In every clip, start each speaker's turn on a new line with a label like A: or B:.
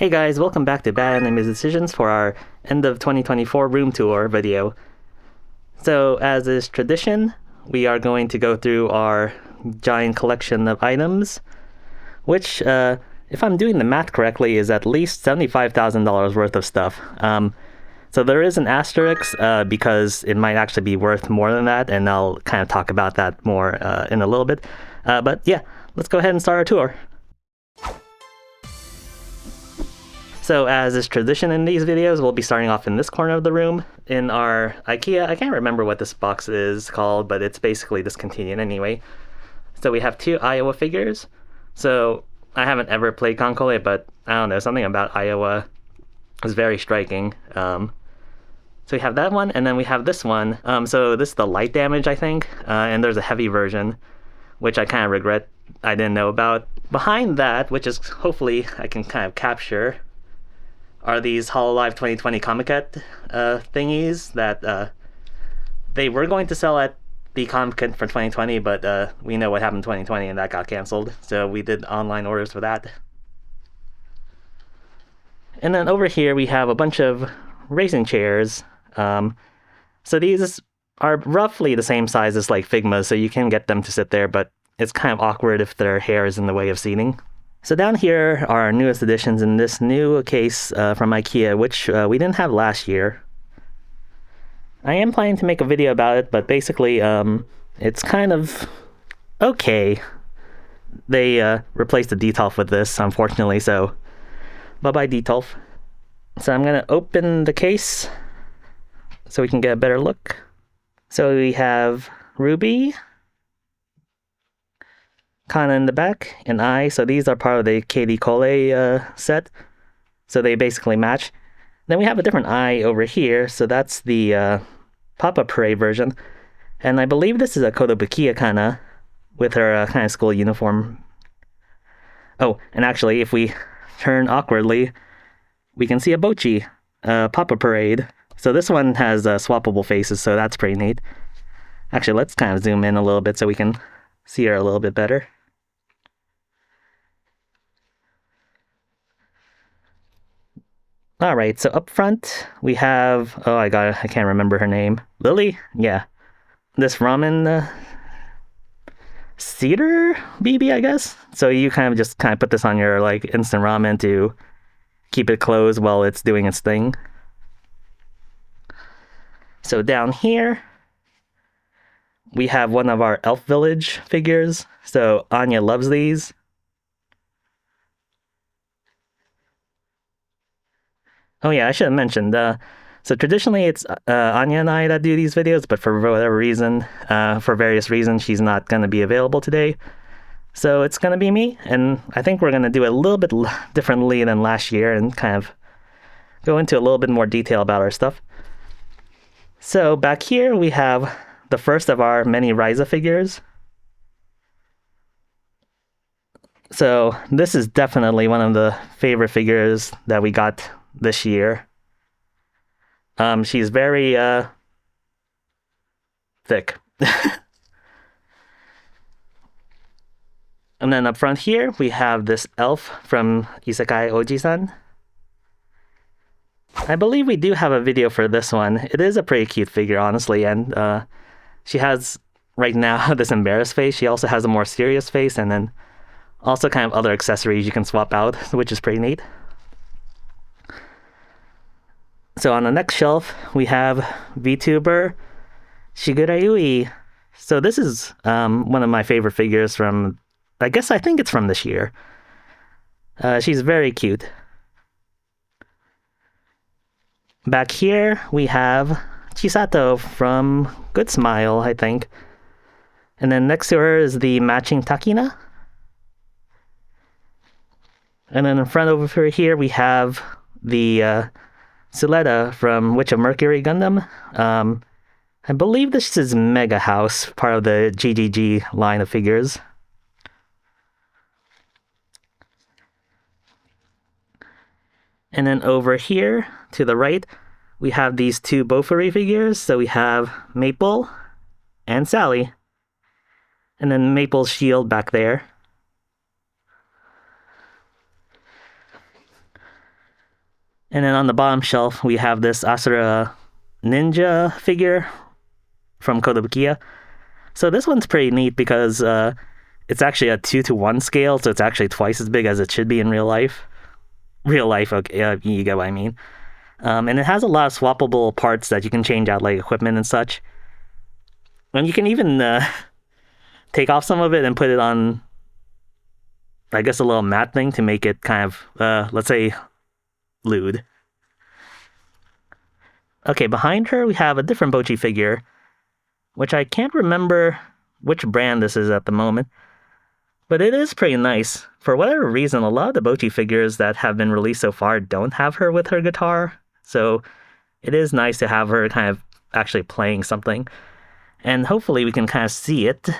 A: Hey guys, welcome back to Bad Anime Decisions for our end of 2024 room tour video. So, as is tradition, we are going to go through our giant collection of items, which, if I'm doing the math correctly, is at least $75,000 worth of stuff. So there is an asterisk because it might actually be worth more than that, and I'll kind of talk about that more in a little bit. But yeah, let's go ahead and start our tour. So as is tradition in these videos, we'll be starting off in this corner of the room in our IKEA. I can't remember what this box is called, but it's basically discontinued anyway. So we have two Iowa figures. So I haven't ever played Concole, but I don't know, something about Iowa was very striking. So we have that one, and then we have this one. So this is the light damage, I think, and there's a heavy version, which I kind of regret I didn't know about. Behind that, which is hopefully I can kind of capture, are these Hololive 2020 Comiket thingies that they were going to sell at the Comiket for 2020, but we know what happened in 2020 and that got canceled. So we did online orders for that. And then over here we have a bunch of racing chairs. So these are roughly the same size as like Figma, so you can get them to sit there, but it's kind of awkward if their hair is in the way of seating. So down here are our newest additions in this new case from IKEA, which we didn't have last year. I am planning to make a video about it, but basically it's kind of okay. They replaced the Detolf with this, unfortunately, so bye-bye Detolf. So I'm going to open the case so we can get a better look. So we have Ruby, Kana in the back, and I. So these are part of the Katie Cole set. So they basically match. Then we have a different I over here. So that's the Papa Parade version. And I believe this is a Kotobukiya Kana with her kind of school uniform. Oh, and actually, if we turn awkwardly, we can see a Bochi, Papa Parade. So this one has swappable faces, so that's pretty neat. Actually, let's kind of zoom in a little bit so we can see her a little bit better. All right, so up front we have, I can't remember her name. Lily? Yeah. This ramen cedar BB, I guess. So you kind of put this on your like instant ramen to keep it closed while it's doing its thing. So down here we have one of our Elf Village figures. So Anya loves these. Oh yeah, I should have mentioned. So traditionally it's Anya and I that do these videos, but for whatever reason, for various reasons, she's not going to be available today. So it's going to be me, and I think we're going to do it a little bit differently than last year and kind of go into a little bit more detail about our stuff. So back here we have the first of our many Ryza figures. So this is definitely one of the favorite figures that we got this year. She's very thick. And then up front here we have this elf from Isekai Oji-san. I believe we do have a video for this one. It is a pretty cute figure, honestly, and she has right now this embarrassed face. She also has a more serious face, and then also kind of other accessories you can swap out, which is pretty neat. So on the next shelf, we have Vtuber Shigura Yui. So this is one of my favorite figures from, I think it's from this year. She's very cute. Back here, we have Chisato from Good Smile, I think. And then next to her is the matching Takina. And then in front over here, we have the Suleta from Witch of Mercury Gundam. I believe this is Mega House, part of the GGG line of figures. And then over here, to the right, we have these two Bofuri figures. So we have Maple and Sally. And then Maple's shield back there. And then on the bottom shelf, we have this Asura ninja figure from Kotobukiya. So this one's pretty neat because it's actually a 2:1 scale, so it's actually twice as big as it should be in real life. Real life, okay, you get what I mean. And it has a lot of swappable parts that you can change out, like equipment and such. And you can even take off some of it and put it on, I guess, a little mat thing to make it kind of, let's say, lewd. Okay, behind her we have a different Bochi figure, which I can't remember which brand this is at the moment, but it is pretty nice. For whatever reason, a lot of the Bochi figures that have been released so far don't have her with her guitar, so it is nice to have her kind of actually playing something. And hopefully we can kind of see it.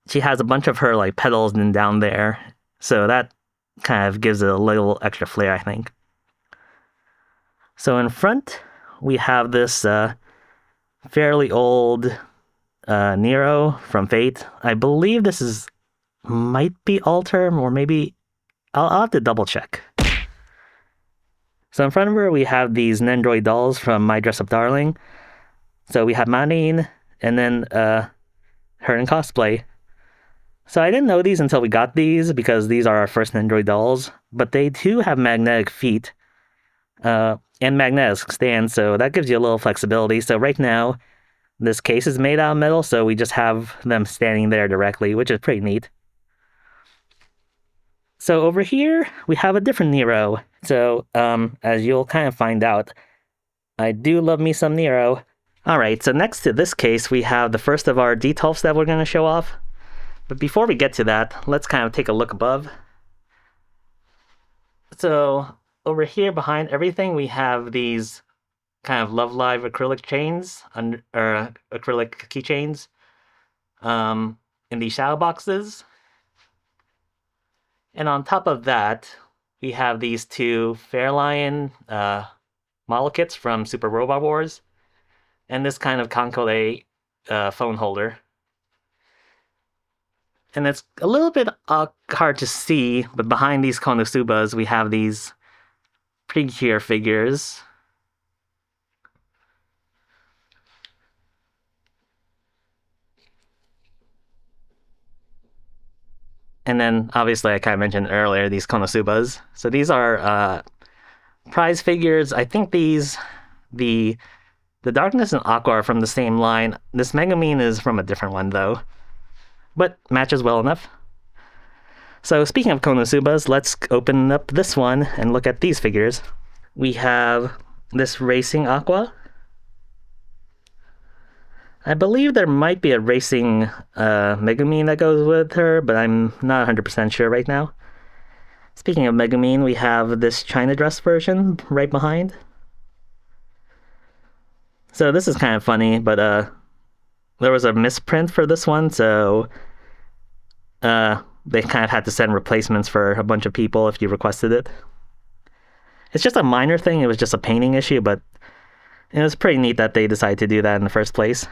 A: She has a bunch of her like pedals down there, so that kind of gives it a little extra flair, I think. So in front, we have this fairly old Nero from Fate. I believe this might be Alter, or maybe I'll have to double check. So in front of her, we have these Nendroid dolls from My Dress Up Darling. So we have Manin, and then her in cosplay. So I didn't know these until we got these, because these are our first Nendroid dolls, but they do have magnetic feet and magnetic stands, so that gives you a little flexibility. So right now, this case is made out of metal, so we just have them standing there directly, which is pretty neat. So over here, we have a different Nero. So as you'll kind of find out, I do love me some Nero. Alright, so next to this case, we have the first of our D12s that we're going to show off. But before we get to that, let's kind of take a look above. So over here behind everything, we have these kind of Love Live acrylic chains, or acrylic keychains in these shadow boxes. And on top of that, we have these two Fairlion model kits from Super Robot Wars, and this kind of Kankore phone holder. And it's a little bit hard to see, but behind these Konosubas, we have these prettier figures. And then, obviously, I kind of mentioned earlier, these Konosubas. So these are prize figures. I think the Darkness and Aqua are from the same line. This Megumin is from a different one, though, but matches well enough. So speaking of Konosubas, let's open up this one and look at these figures. We have this Racing Aqua. I believe there might be a Racing Megumin that goes with her, but I'm not 100% sure right now. Speaking of Megumin, we have this China dress version right behind. So this is kind of funny, but there was a misprint for this one, so they kind of had to send replacements for a bunch of people if you requested it. It's just a minor thing, it was just a painting issue, but it was pretty neat that they decided to do that in the first place.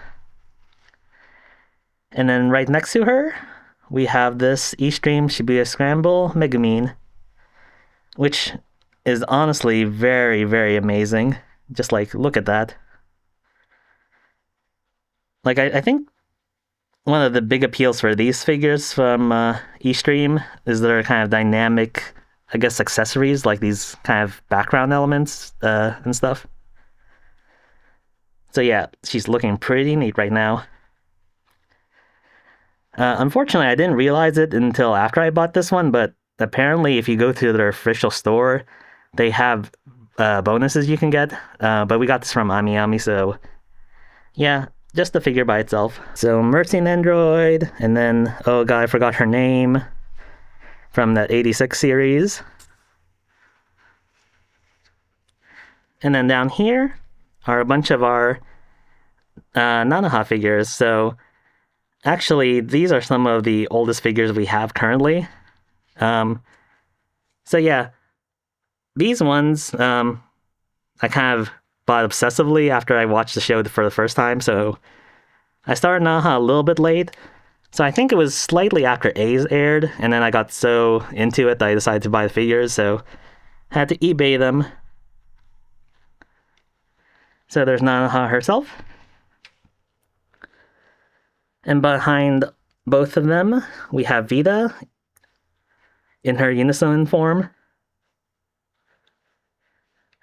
A: And then right next to her, we have this Eastream Shibuya Scramble Megumin, which is honestly very, very amazing. Just like, look at that. Like, I think one of the big appeals for these figures from Eastream is their kind of dynamic, I guess, accessories, like these kind of background elements and stuff. So yeah, she's looking pretty neat right now. Unfortunately, I didn't realize it until after I bought this one, but apparently if you go to their official store, they have bonuses you can get. But we got this from Ami, so yeah, just the figure by itself. So Mercy Android, and then, oh god, I forgot her name, from that 86 series. And then down here are a bunch of our Nanoha figures. So actually, these are some of the oldest figures we have currently. So yeah, these ones I kind of bought obsessively after I watched the show for the first time. So I started Nanoha a little bit late. So I think it was slightly after A's aired, and then I got so into it that I decided to buy the figures. So I had to eBay them. So there's Nanoha herself. And behind both of them, we have Vita in her unison form.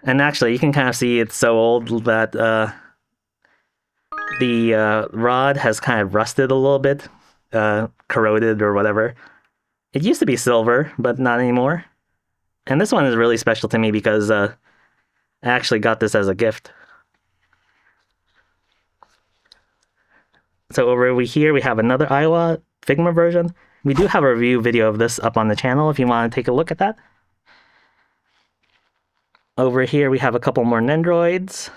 A: And actually, you can kind of see it's so old that the rod has kind of rusted a little bit, corroded or whatever. It used to be silver, but not anymore. And this one is really special to me because I actually got this as a gift. So over here, we have another Iowa Figma version. We do have a review video of this up on the channel if you want to take a look at that. Over here, we have a couple more Nendroids.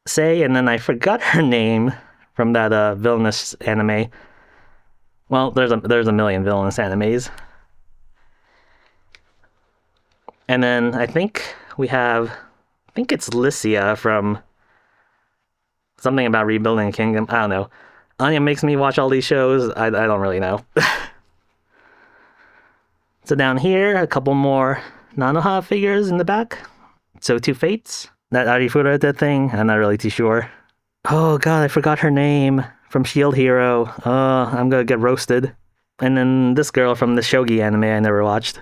A: Say, and then I forgot her name from that villainous anime. Well, there's a million villainous animes. And then I think it's Lycia from something about rebuilding a kingdom. I don't know. Anya makes me watch all these shows. I don't really know. So down here, a couple more Nanoha figures in the back. So 2 Fates. That Arifureta thing, I'm not really too sure. Oh god, I forgot her name from Shield Hero. Oh, I'm gonna get roasted. And then this girl from the Shogi anime I never watched.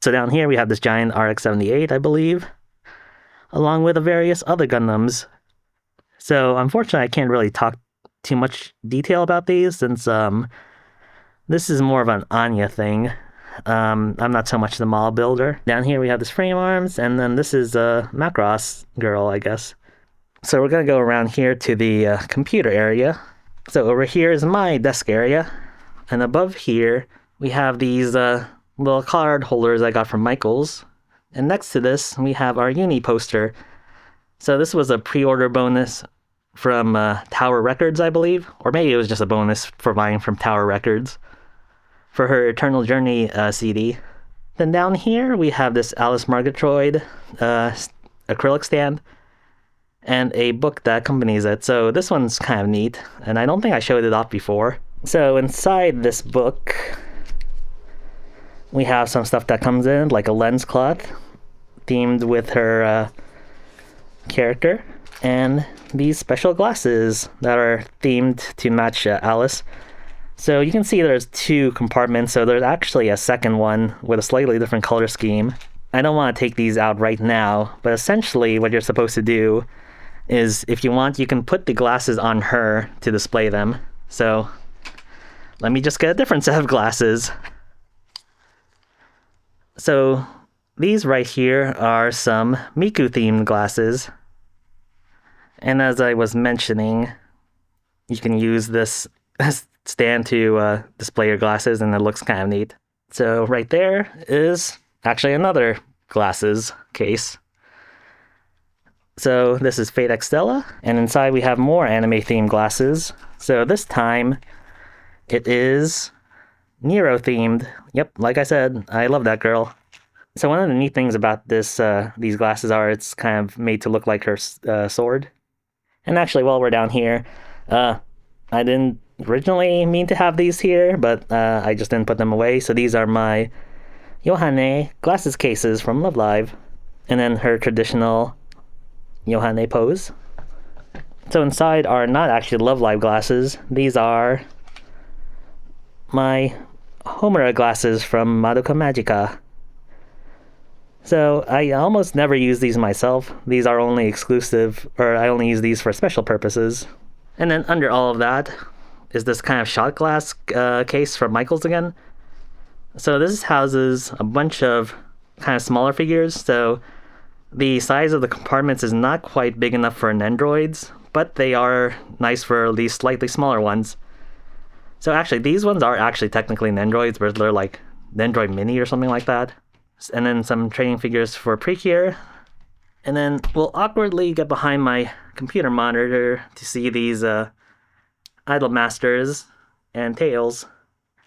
A: So down here we have this giant RX-78, I believe, along with various other Gundams. So unfortunately, I can't really talk too much detail about these since this is more of an Anya thing. I'm not so much the model builder. Down here we have this frame arms, and then this is a Macross girl, I guess. So we're gonna go around here to the computer area. So over here is my desk area, and above here we have these little card holders I got from Michaels. And next to this we have our uni poster. So this was a pre-order bonus from Tower Records, I believe, or maybe it was just a bonus for buying from Tower Records for her Eternal Journey CD. Then down here we have this Alice Murgatroyd acrylic stand and a book that accompanies it. So this one's kind of neat, and I don't think I showed it off before. So inside this book we have some stuff that comes in, like a lens cloth themed with her character, and these special glasses that are themed to match Alice. So you can see there's 2 compartments, so there's actually a second one with a slightly different color scheme. I don't want to take these out right now, but essentially what you're supposed to do is, if you want, you can put the glasses on her to display them. So let me just get a different set of glasses. So these right here are some Miku-themed glasses. And as I was mentioning, you can use this stand to display your glasses, and it looks kind of neat. So right there is actually another glasses case. So this is Fate Extella, and inside we have more anime-themed glasses. So this time it is Nero-themed. Yep, like I said, I love that girl. So one of the neat things about these glasses are it's kind of made to look like her sword. And actually, while we're down here, I didn't originally mean to have these here, but I just didn't put them away. So these are my Yohane glasses cases from Love Live. And then her traditional Yohane pose. So inside are not actually Love Live glasses. These are my Homura glasses from Madoka Magica. So I almost never use these myself. These are only exclusive, or I only use these for special purposes. And then under all of that is this kind of shot glass case from Michaels again. So this houses a bunch of kind of smaller figures. So the size of the compartments is not quite big enough for Nendroids, but they are nice for these slightly smaller ones. So actually, these ones are actually technically Nendroids, but they're like Nendroid Mini or something like that. And then some training figures for Precure. And then we'll awkwardly get behind my computer monitor to see these Idol Masters and Tails.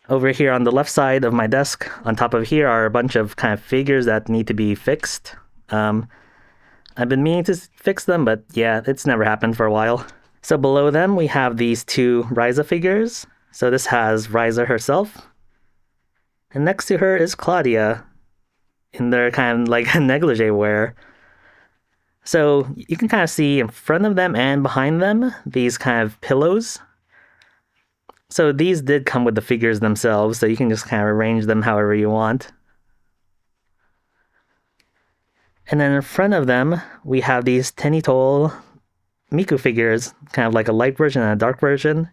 A: Over here on the left side of my desk, on top of here are a bunch of kind of figures that need to be fixed. I've been meaning to fix them, but yeah, it's never happened for a while. So below them, we have these 2 Ryza figures. So this has Ryza herself. And next to her is Claudia in their kind of like negligee wear. So you can kind of see in front of them and behind them these kind of pillows. So these did come with the figures themselves, so you can just kind of arrange them however you want. And then in front of them, we have these Tenitol Miku figures, kind of like a light version and a dark version.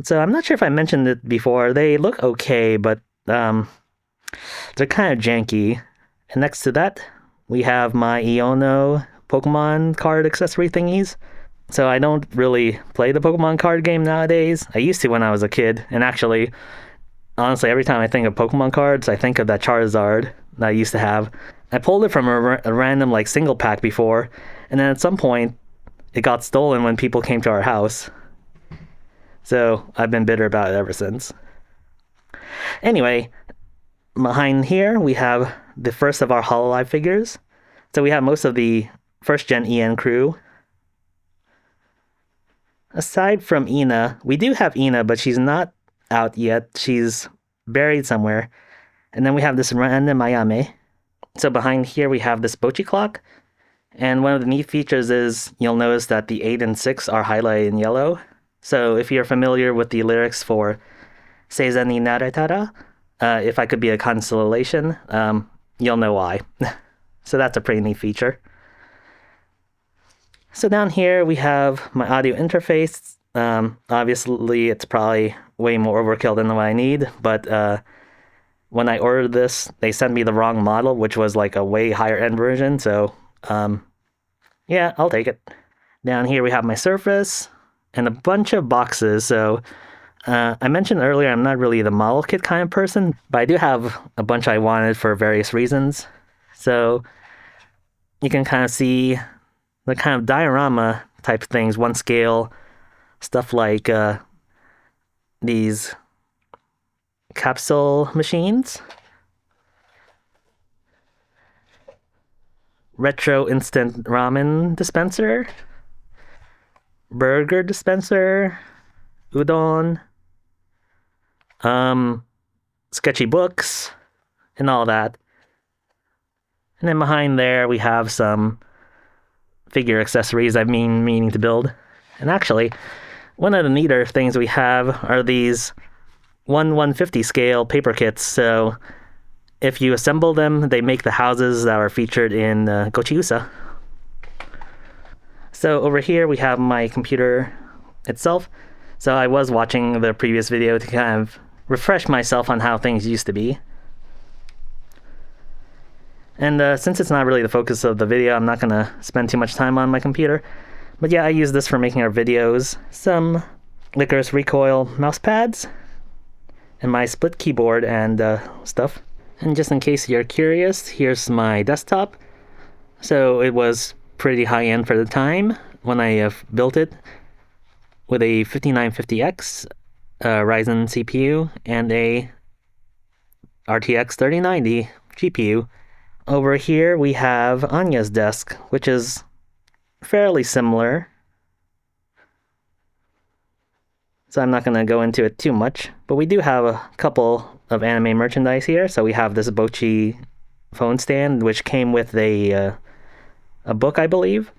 A: So I'm not sure if I mentioned it before. They look okay, but they're kind of janky. And next to that, we have my Iono Pokemon card accessory thingies. So I don't really play the Pokemon card game nowadays. I used to when I was a kid. And actually, honestly, every time I think of Pokemon cards, I think of that Charizard that I used to have. I pulled it from a random like single pack before, and then at some point, it got stolen when people came to our house. So I've been bitter about it ever since. Anyway, behind here we have the first of our Hololive figures. So we have most of the first gen EN crew. Aside from Ina, we do have Ina, but she's not out yet. She's buried somewhere. And then we have this random Ayame. So behind here we have this Bochi clock. And one of the neat features is you'll notice that the 8 and 6 are highlighted in yellow. So if you're familiar with the lyrics for Seiza ni Naretara, if I could be a constellation, you'll know why. So that's a pretty neat feature. So down here we have my audio interface. Obviously it's probably way more overkill than what I need, but when I ordered this, they sent me the wrong model, which was like a way higher end version. So yeah, I'll take it. Down here we have my Surface and a bunch of boxes. So I mentioned earlier I'm not really the model kit kind of person, but I do have a bunch I wanted for various reasons. So you can kind of see the kind of diorama type things, one scale, stuff like these capsule machines, retro instant ramen dispenser, burger dispenser, udon, sketchy books, and all that. And then behind there we have some figure accessories I've been meaning to build. And actually, one of the neater things we have are these 1/150 scale paper kits. So if you assemble them, they make the houses that are featured in Gochiusa. So over here we have my computer itself. So I was watching the previous video to kind of refresh myself on how things used to be. And since it's not really the focus of the video, I'm not going to spend too much time on my computer. But yeah, I use this for making our videos. Some Licorice Recoil mouse pads, and my split keyboard and stuff. And just in case you're curious, here's my desktop. So it was pretty high-end for the time when I built it, with a 5950X Ryzen CPU and a RTX 3090 GPU. Over here we have Anya's desk, which is fairly similar. So I'm not going to go into it too much, but we do have a couple of anime merchandise here. So we have this Bochi phone stand, which came with a book, I believe.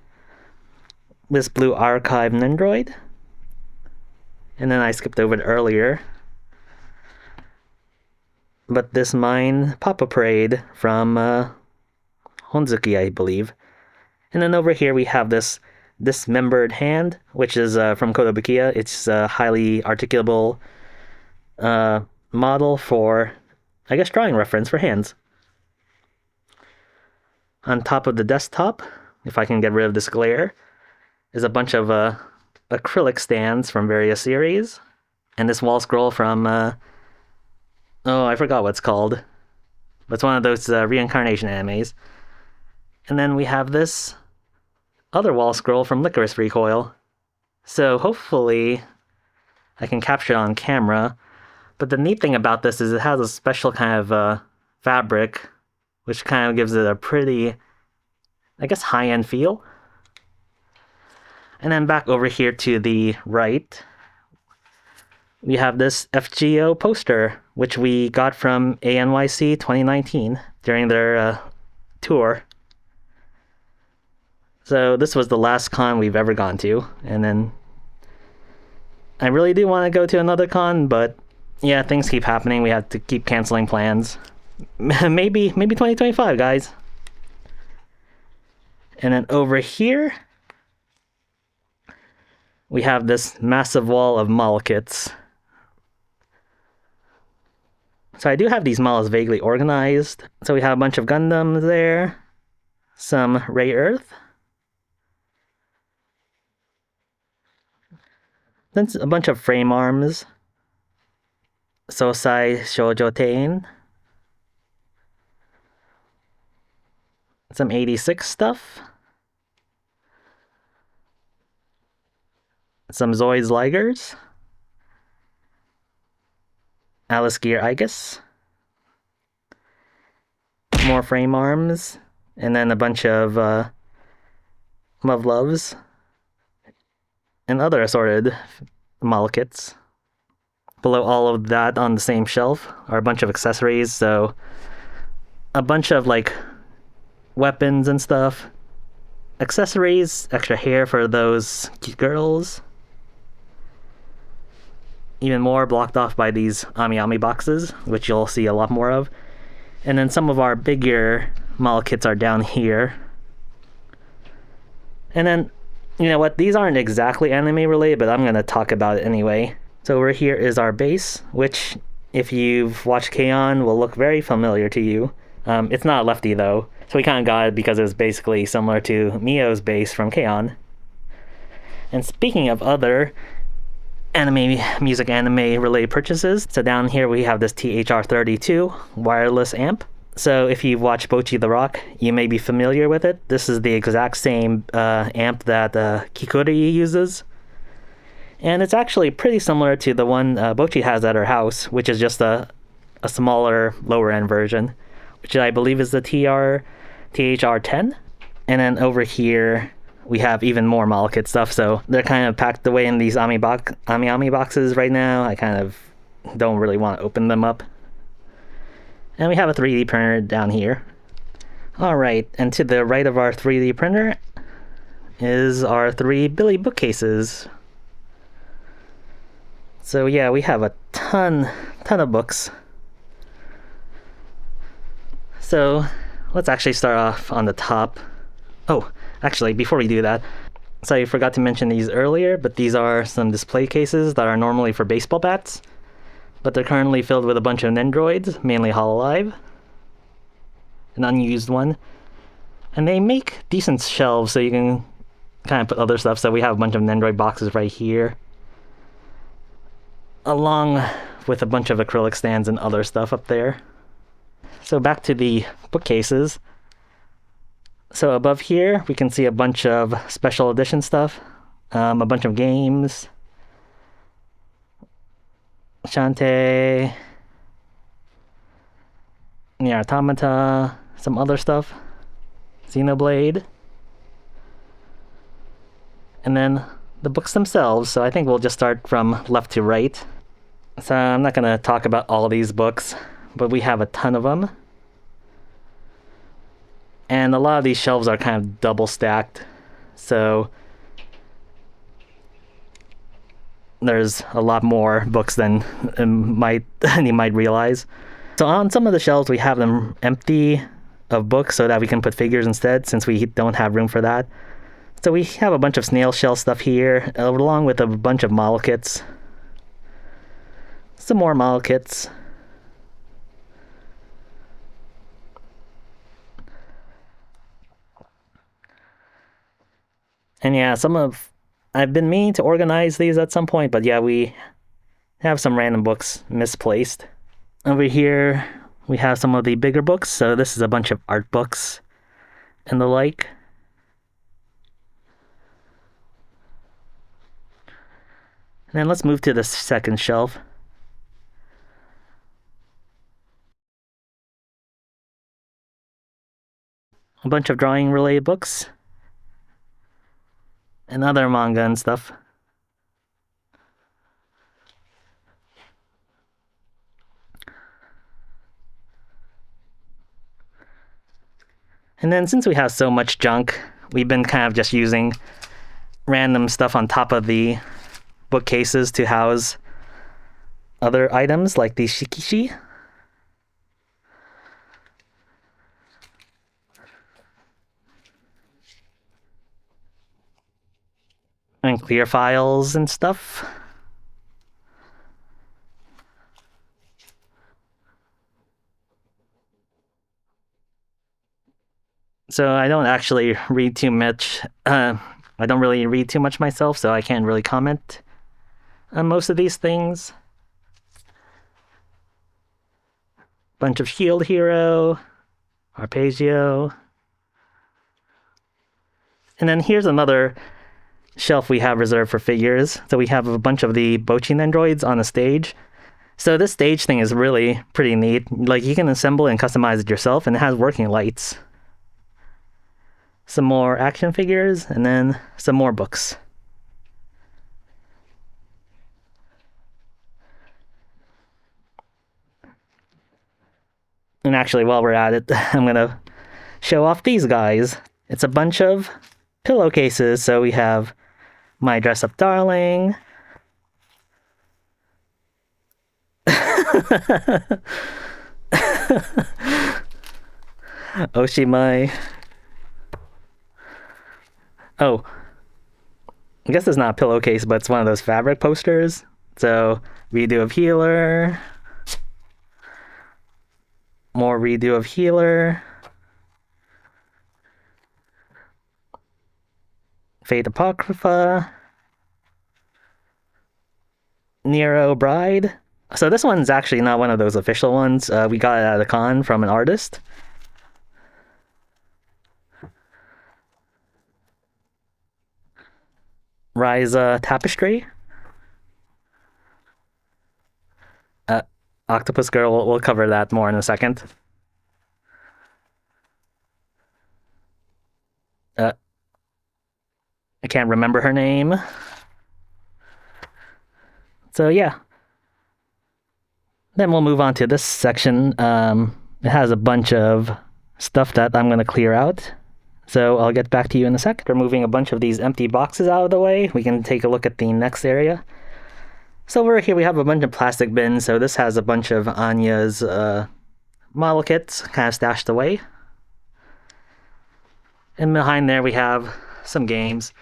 A: This blue archive Nendroid. And then I skipped over it earlier. But this mine Papa Parade from Honzuki, I believe. And then over here we have this dismembered hand, which is from Kotobukiya. It's a highly articulable model for, I guess, drawing reference for hands. On top of the desktop, if I can get rid of this glare, is a bunch of acrylic stands from various series. And this wall scroll from, oh, I forgot what it's called. But it's one of those reincarnation animes. And then we have this other wall scroll from Licorice Recoil. So hopefully I can capture it on camera. But the neat thing about this is it has a special kind of fabric, which kind of gives it a pretty, I guess, high-end feel. And then back over here to the right, we have this FGO poster, which we got from ANYC 2019 during their tour. So this was the last con we've ever gone to, and then I really do want to go to another con, but yeah, things keep happening. We have to keep canceling plans. maybe 2025, guys. And then over here, we have this massive wall of model kits. So I do have these models vaguely organized. So we have a bunch of Gundams there, some Ray Earth, then a bunch of frame arms, Sosai Shoujotein, some 86 stuff, some Zoids Ligers, Alice Gear Igus, more frame arms, and then a bunch of Love Loves, and other assorted model kits. Below all of that on the same shelf are a bunch of accessories, so a bunch of like weapons and stuff, accessories, extra hair for those cute girls, even more blocked off by these Ami boxes, which you'll see a lot more of. And then some of our bigger model kits are down here. And then, you know what, these aren't exactly anime related, but I'm going to talk about it anyway. So over here is our base, which if you've watched K-On! Will look very familiar to you. It's not Lefty though, so we kind of got it because it was basically similar to Mio's base from K-On! And speaking of other music anime related purchases, so down here we have this THR32 wireless amp. So if you've watched Bocchi the Rock, you may be familiar with it. This is the exact same amp that Kikuri uses. And it's actually pretty similar to the one Bocchi has at her house, which is just a smaller, lower end version, which I believe is the THR10. And then over here, we have even more model kit stuff. So they're kind of packed away in these Ami boxes right now. I kind of don't really want to open them up. And we have a 3D printer down here. All right, and to the right of our 3D printer is our 3 Billy bookcases. So yeah, we have a ton of books. So let's actually start off on the top. Oh, actually, before we do that, so I forgot to mention these earlier, but these are some display cases that are normally for baseball bats, but they're currently filled with a bunch of Nendroids, mainly Hololive, an unused one. And they make decent shelves, so you can kind of put other stuff. So we have a bunch of Nendroid boxes right here, along with a bunch of acrylic stands and other stuff up there. So back to the bookcases. So above here, we can see a bunch of special edition stuff, a bunch of games, Shantae, Nier Automata, some other stuff, Xenoblade, and then the books themselves. So I think we'll just start from left to right. So I'm not going to talk about all these books, but we have a ton of them. And a lot of these shelves are kind of double stacked, so there's a lot more books than you might realize. So on some of the shelves, we have them empty of books so that we can put figures instead, since we don't have room for that. So we have a bunch of snail shell stuff here, along with a bunch of model kits. Some more model kits. And yeah, I've been meaning to organize these at some point, but yeah, we have some random books misplaced. Over here, we have some of the bigger books. So this is a bunch of art books and the like. And then let's move to the second shelf. A bunch of drawing related books and other manga and stuff. And then since we have so much junk, we've been kind of just using random stuff on top of the bookcases to house other items like these shikishi. And clear files and stuff. So I don't actually read too much. I don't really read too much myself, so I can't really comment on most of these things. Bunch of Shield Hero, Arpeggio. And then here's another shelf we have reserved for figures. So we have a bunch of the Bochin androids on a stage. So this stage thing is really pretty neat. Like, you can assemble and customize it yourself, and it has working lights. Some more action figures, and then some more books. And actually, while we're at it, I'm gonna show off these guys. It's a bunch of pillowcases. So we have my dress-up darling. Oshimai. Oh, I guess it's not a pillowcase, but it's one of those fabric posters. So, redo of Healer. More redo of Healer. Fate Apocrypha. Nero Bride. So this one's actually not one of those official ones. We got it at a con from an artist. Ryza Tapestry. Octopus Girl, we'll cover that more in a second. I can't remember her name. So yeah. Then we'll move on to this section. It has a bunch of stuff that I'm going to clear out. So I'll get back to you in a sec. After moving a bunch of these empty boxes out of the way, we can take a look at the next area. So over here we have a bunch of plastic bins. So this has a bunch of Anya's model kits kind of stashed away. And behind there we have some games.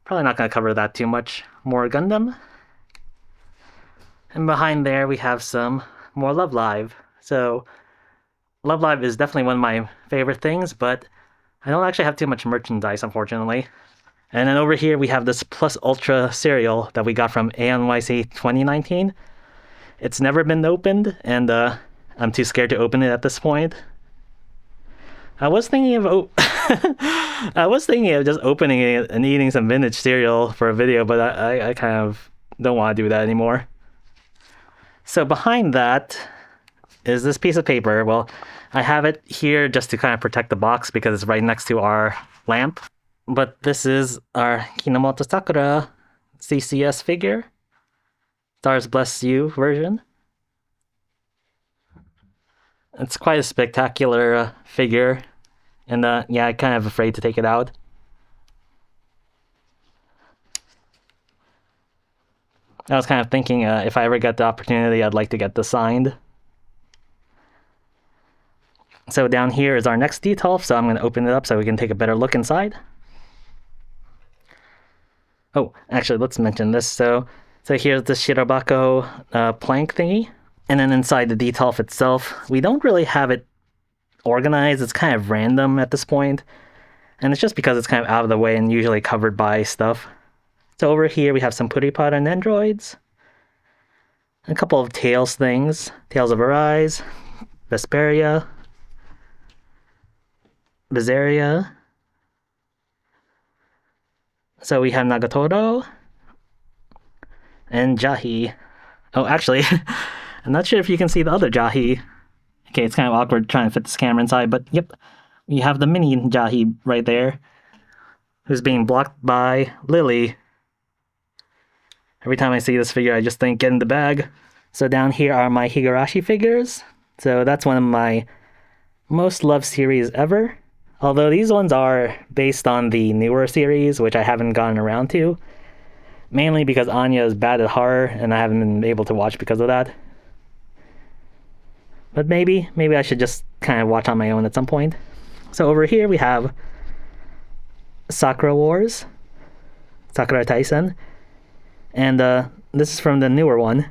A: Probably not going to cover that too much. More Gundam. And behind there we have some more Love Live. So Love Live is definitely one of my favorite things, but I don't actually have too much merchandise, unfortunately. And then over here we have this Plus Ultra cereal that we got from ANYC 2019. It's never been opened, and I'm too scared to open it at this point. I was thinking of just opening it and eating some vintage cereal for a video, but I kind of don't want to do that anymore. So behind that is this piece of paper. Well, I have it here just to kind of protect the box because it's right next to our lamp. But this is our Hinamoto Sakura CCS figure. Stars Bless You version. It's quite a spectacular figure. And yeah, I'm kind of afraid to take it out. I was kind of thinking if I ever get the opportunity, I'd like to get this signed. So down here is our next detail, so I'm going to open it up so we can take a better look inside. Oh, actually, let's mention this. So here's the Shirobako plank thingy. And then inside the detail itself, we don't really have it organized. It's kind of random at this point. And it's just because it's kind of out of the way and usually covered by stuff. So over here we have some Puripara and androids. A couple of Tails things. Tales of Arise, Vesperia, Bizarria. So we have Nagatoro and Jahi. Oh, actually, I'm not sure if you can see the other Jahi. Okay, it's kind of awkward trying to fit this camera inside, but yep, we have the mini Jahi right there, who's being blocked by Lily. Every time I see this figure, I just think, get in the bag. So down here are my Higurashi figures. So that's one of my most loved series ever. Although these ones are based on the newer series, which I haven't gotten around to, mainly because Anya is bad at horror and I haven't been able to watch because of that. But maybe I should just kind of watch on my own at some point. So over here we have Sakura Wars, Sakura Taisen, and this is from the newer one,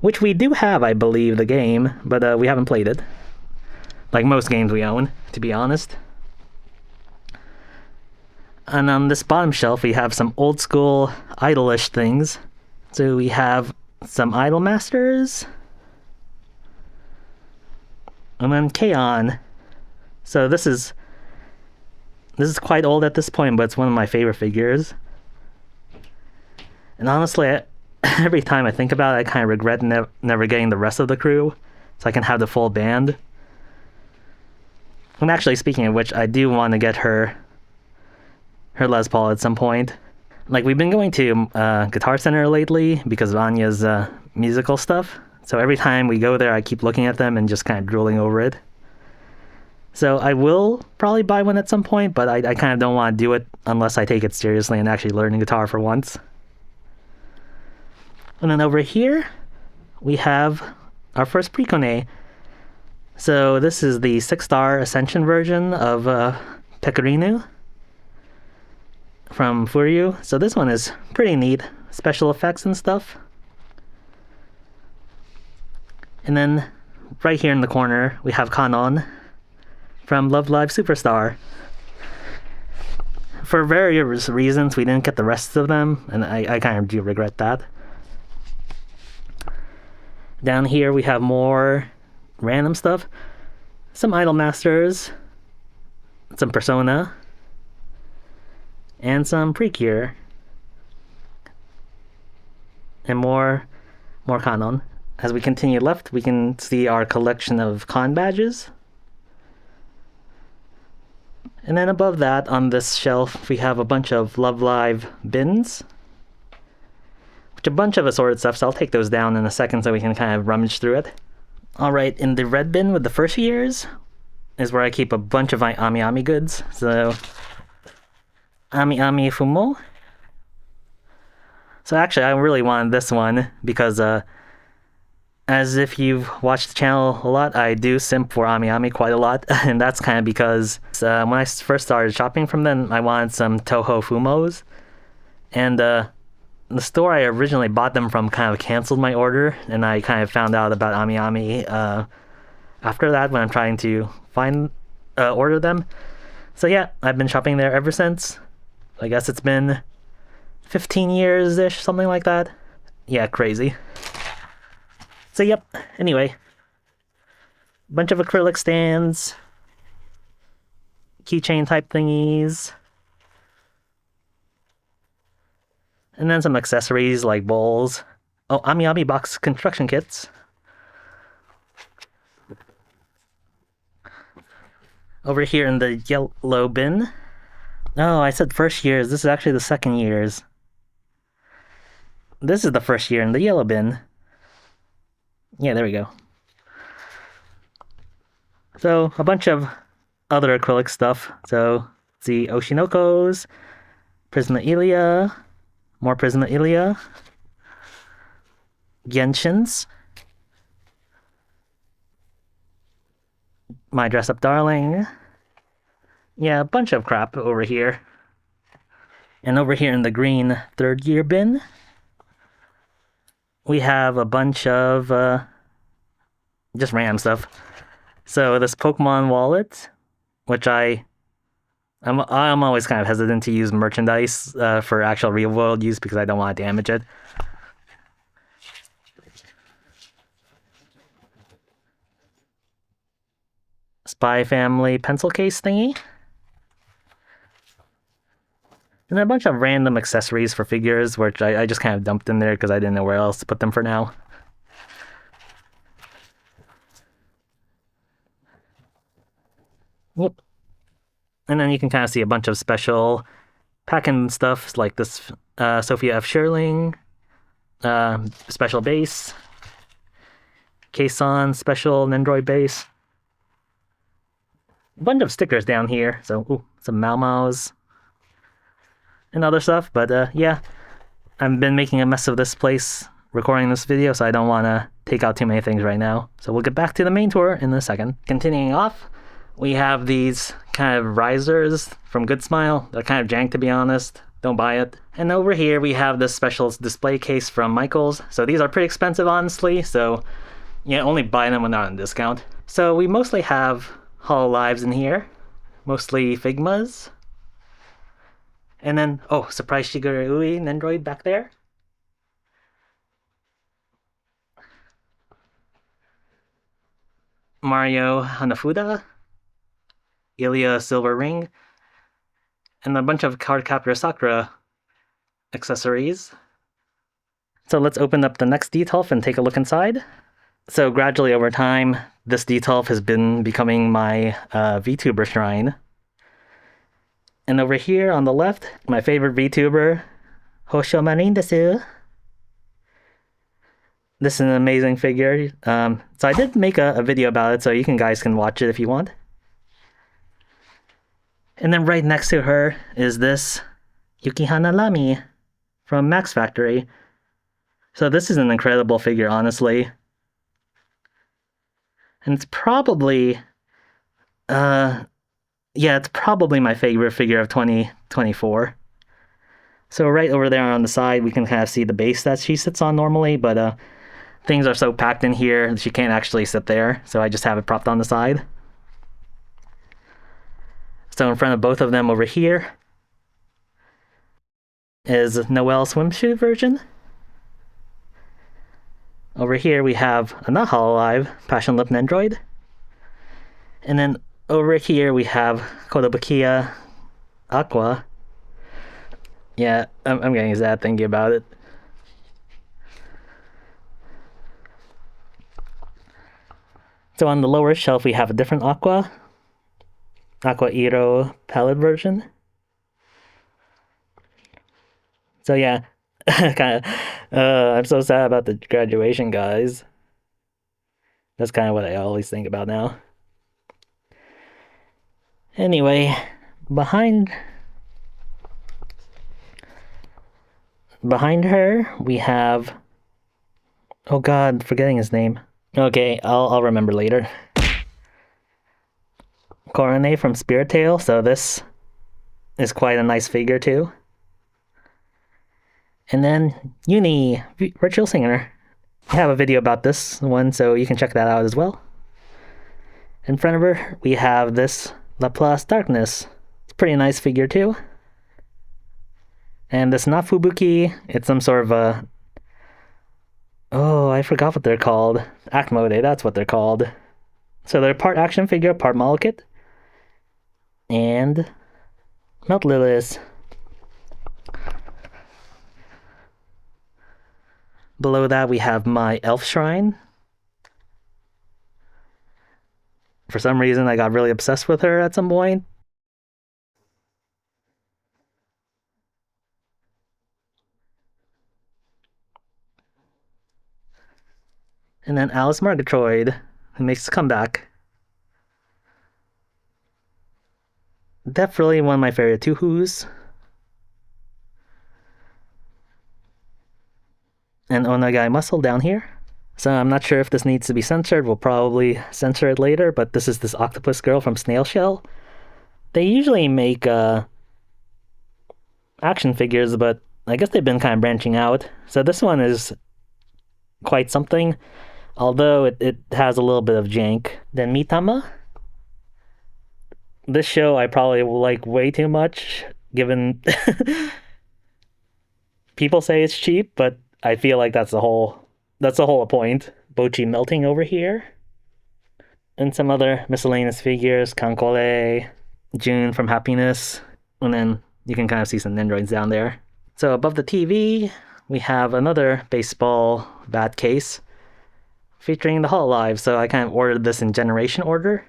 A: which we do have, I believe, the game, but we haven't played it. Like most games we own, to be honest. And on this bottom shelf, we have some old school idolish things. So we have some Idol Masters, and then K-On! So this is quite old at this point, but it's one of my favorite figures. And honestly, every time I think about it, I kind of regret never getting the rest of the crew, so I can have the full band. And actually, speaking of which, I do want to get her Les Paul at some point. Like, we've been going to Guitar Center lately because of Anya's musical stuff. So every time we go there, I keep looking at them and just kind of drooling over it. So I will probably buy one at some point, but I kind of don't want to do it unless I take it seriously and actually learn guitar for once. And then over here, we have our first Precone. So this is the 6-star Ascension version of Pecorino from Fuyu. So this one is pretty neat. Special effects and stuff. And then right here in the corner, we have Kanon from Love Live Superstar. For various reasons, we didn't get the rest of them, and I kind of do regret that. Down here, we have more random stuff. Some Idol Masters, some Persona, and some Precure. And more Kanon. As we continue left, we can see our collection of con badges. And then above that, on this shelf, we have a bunch of Love Live bins, which a bunch of assorted stuff, so I'll take those down in a second so we can kind of rummage through it. Alright, in the red bin with the first years is where I keep a bunch of my Ami Ami goods. So, Ami Ami Fumo. So actually, I really wanted this one because, as if you've watched the channel a lot, I do simp for Ami Ami quite a lot, and that's kind of because when I first started shopping from them, I wanted some Toho Fumos, and the store I originally bought them from kind of canceled my order, and I kind of found out about Ami Ami after that when I'm trying to order them. So yeah, I've been shopping there ever since. I guess it's been 15 years-ish, something like that. Yeah, crazy. So yep, anyway. Bunch of acrylic stands. Keychain type thingies. And then some accessories like bowls. Oh, Ami Ami box construction kits. Over here in the yellow bin. Oh, I said first years. This is actually the second years. This is the first year in the yellow bin. Yeah, there we go. So, a bunch of other acrylic stuff. So, the Oshinokos, Prisma Ilia, more Prisma Ilia, Genshins, My Dress Up Darling. Yeah, a bunch of crap over here. And over here in the green third year bin, we have a bunch of just random stuff. So this Pokemon wallet, which I'm always kind of hesitant to use merchandise for actual real world use because I don't want to damage it. Spy Family pencil case thingy. And a bunch of random accessories for figures, which I just kind of dumped in there because I didn't know where else to put them for now. Yep. And then you can kind of see a bunch of special pack-in stuff like this Sophia F. Sherling, special base, Kason special Nendroid base. a bunch of stickers down here. So, ooh, some Mau Maus and other stuff. But yeah, I've been making a mess of this place recording this video, so I don't want to take out too many things right now. So we'll get back to the main tour in a second. Continuing off, we have these kind of risers from Good Smile. They're kind of jank, to be honest. Don't buy it. And over here we have this special display case from Michaels. So these are pretty expensive, honestly, so yeah, only buy them when they're on discount. So we mostly have Hololives in here, mostly Figmas. And then, oh, surprise Shigeru Nendroid back there. Mario Hanafuda, Ilya Silver Ring, and a bunch of Cardcaptor Sakura accessories. So let's open up the next Detolf and take a look inside. So gradually over time, this Detolf has been becoming my VTuber shrine. And over here on the left, my favorite VTuber, Hosho Marin desu. This is an amazing figure. So I did make a video about it, so you guys can watch it if you want. And then right next to her is this Yukihana Lami from Max Factory. So this is an incredible figure, honestly. And it's probably, it's probably my favorite figure of 2024. So right over there on the side, we can kind of see the base that she sits on normally, but things are so packed in here, she can't actually sit there, so I just have it propped on the side. So in front of both of them over here is Noelle swimsuit version. Over here we have a not Hololive Passion Lip Nendroid. And then over here we have Kotobukiya Aqua. Yeah, I'm getting sad thinking about it. So on the lower shelf we have a different Aqua Iro palette version. So yeah, kind of, I'm so sad about the graduation, guys. That's kind of what I always think about now. Anyway, behind her we have, oh god, forgetting his name. Okay, I'll remember later. Korone from Spirit Tail, so this is quite a nice figure too. And then Uni, Virtual Singer. I have a video about this one, so you can check that out as well. In front of her, we have this Laplace Darkness. It's a pretty nice figure too. And this not Fubuki, it's some sort of a... Oh, I forgot what they're called. Acmode, that's what they're called. So they're part action figure, part model kit. And Melt Lilies. Below that we have my elf shrine. For some reason I got really obsessed with her at some point. And then Alice Murgatroyd, who makes a comeback. Definitely one of my favorite Two-Who's. And Onagai Muscle down here. So I'm not sure if this needs to be censored. We'll probably censor it later, but this is this octopus girl from Snail Shell. They usually make action figures, but I guess they've been kind of branching out. So this one is quite something, although it has a little bit of jank. Then Mitama. This show I probably like way too much, given people say it's cheap, but I feel like that's the whole point. Bochi melting over here. And some other miscellaneous figures, Kankole, June from Happiness, and then you can kind of see some Nendroids down there. So above the TV, we have another baseball bat case featuring the Hololive. So I kind of ordered this in generation order.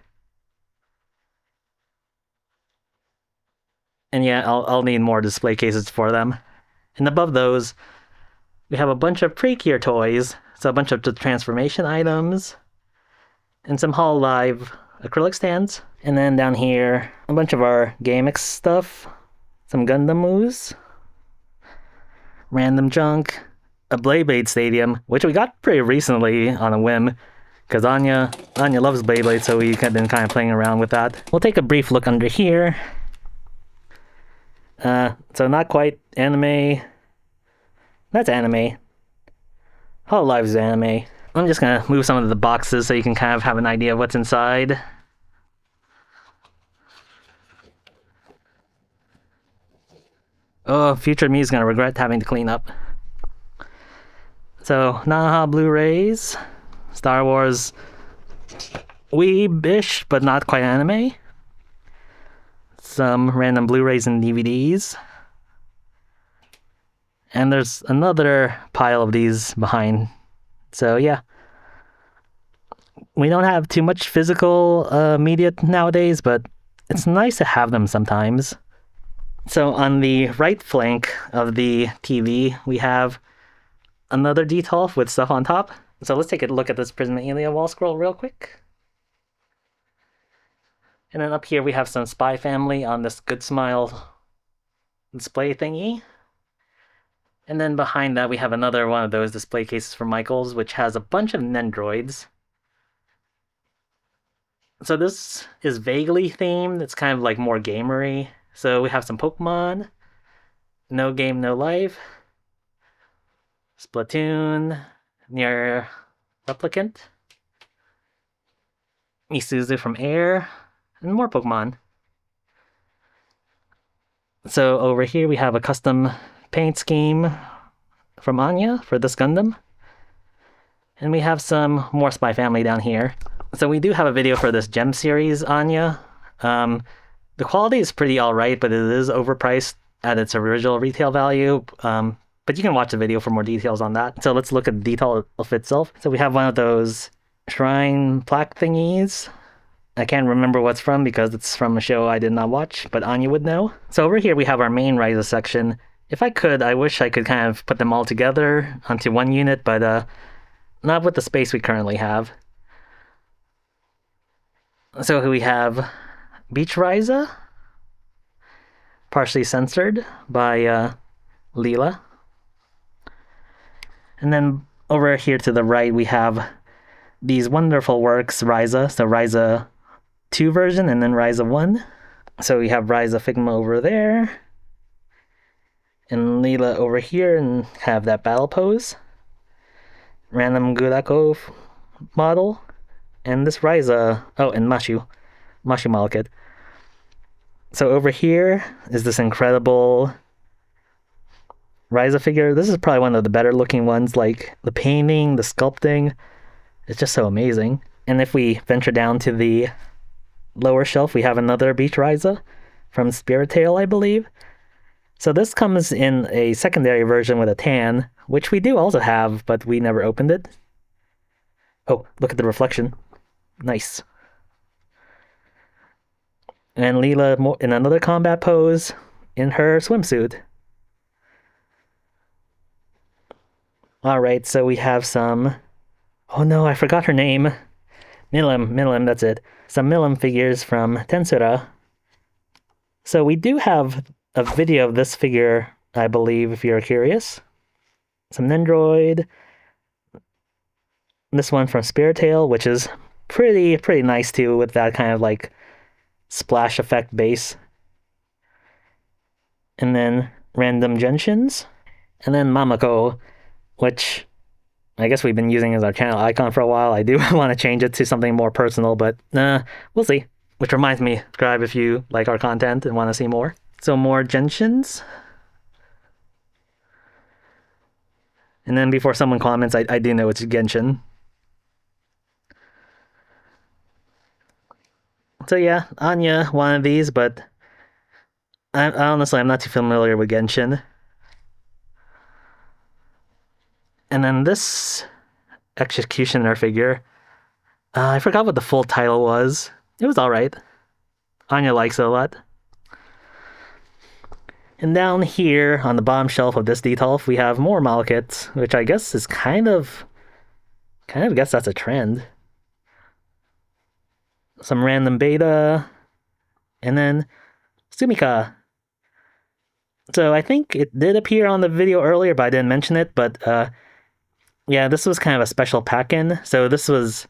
A: And yeah, I'll need more display cases for them. And above those, we have a bunch of Precure toys. So a bunch of the transformation items. And some Hololive acrylic stands. And then down here, a bunch of our GameX stuff, some Gundam moves, random junk, a Blade Stadium, which we got pretty recently on a whim, because Anya loves Beyblade, so we've been kind of playing around with that. We'll take a brief look under here. So not quite anime. That's anime. Hololive is anime. I'm just gonna move some of the boxes so you can kind of have an idea of what's inside. Oh, future me is gonna regret having to clean up. So, Naha Blu-rays, Star Wars weeb-ish, but not quite anime. Some random Blu-rays and DVDs. And there's another pile of these behind. So yeah. We don't have too much physical media nowadays, but it's nice to have them sometimes. So on the right flank of the TV, we have another detolf with stuff on top. So let's take a look at this Prism Alien wall scroll real quick. And then up here we have some Spy Family on this Good Smile display thingy. And then behind that we have another one of those display cases from Michaels, which has a bunch of Nendroids. So this is vaguely themed. It's kind of like more gamery. So we have some Pokemon, No Game, No Life, Splatoon, Nier Replicant, Isuzu from Air, and more Pokemon. So over here we have a custom paint scheme from Anya for this Gundam. And we have some more Spy Family down here. So we do have a video for this Gem series, Anya. The quality is pretty alright, but it is overpriced at its original retail value. But you can watch the video for more details on that. So let's look at the detail of itself. So we have one of those shrine plaque thingies. I can't remember what's from because it's from a show I did not watch, but Anya would know. So over here we have our main Ryza section. If I could, I wish I could kind of put them all together onto one unit, but not with the space we currently have. So we have Beach Ryza, partially censored by Leela. And then over here to the right, we have these wonderful works, Ryza. So Ryza 2 version and then Ryza 1. So we have Ryza Figma over there. And Leela over here and have that battle pose. Random Gurako model. And this Ryza, oh, and Mashu Malekith. So over here is this incredible Ryza figure. This is probably one of the better looking ones, like the painting, the sculpting. It's just so amazing. And if we venture down to the lower shelf, we have another Beach Ryza from Spirit Tail, I believe. So this comes in a secondary version with a tan, which we do also have, but we never opened it. Oh, look at the reflection. Nice. And Leela in another combat pose in her swimsuit. Alright, so we have some... Oh no, I forgot her name. Milim, that's it. Some Milim figures from Tensura. So we do have a video of this figure, I believe, if you're curious. Some Nendroid. This one from Spirit Tail, which is pretty nice too, with that kind of like splash effect base. And then random Genshins. And then Mamako, which I guess we've been using as our channel icon for a while. I do want to change it to something more personal, but we'll see. Which reminds me, subscribe if you like our content and want to see more. So more Genshins. And then before someone comments, I do know it's Genshin. So yeah, Anya, one of these, but honestly, I'm not too familiar with Genshin. And then this Executioner figure, I forgot what the full title was. It was alright. Anya likes it a lot. And down here on the bottom shelf of this detolf, we have more Malekiths, which I guess is kind of guess that's a trend. some random beta, and then Sumika. So I think it did appear on the video earlier, but I didn't mention it. But yeah, this was kind of a special pack-in. So this was,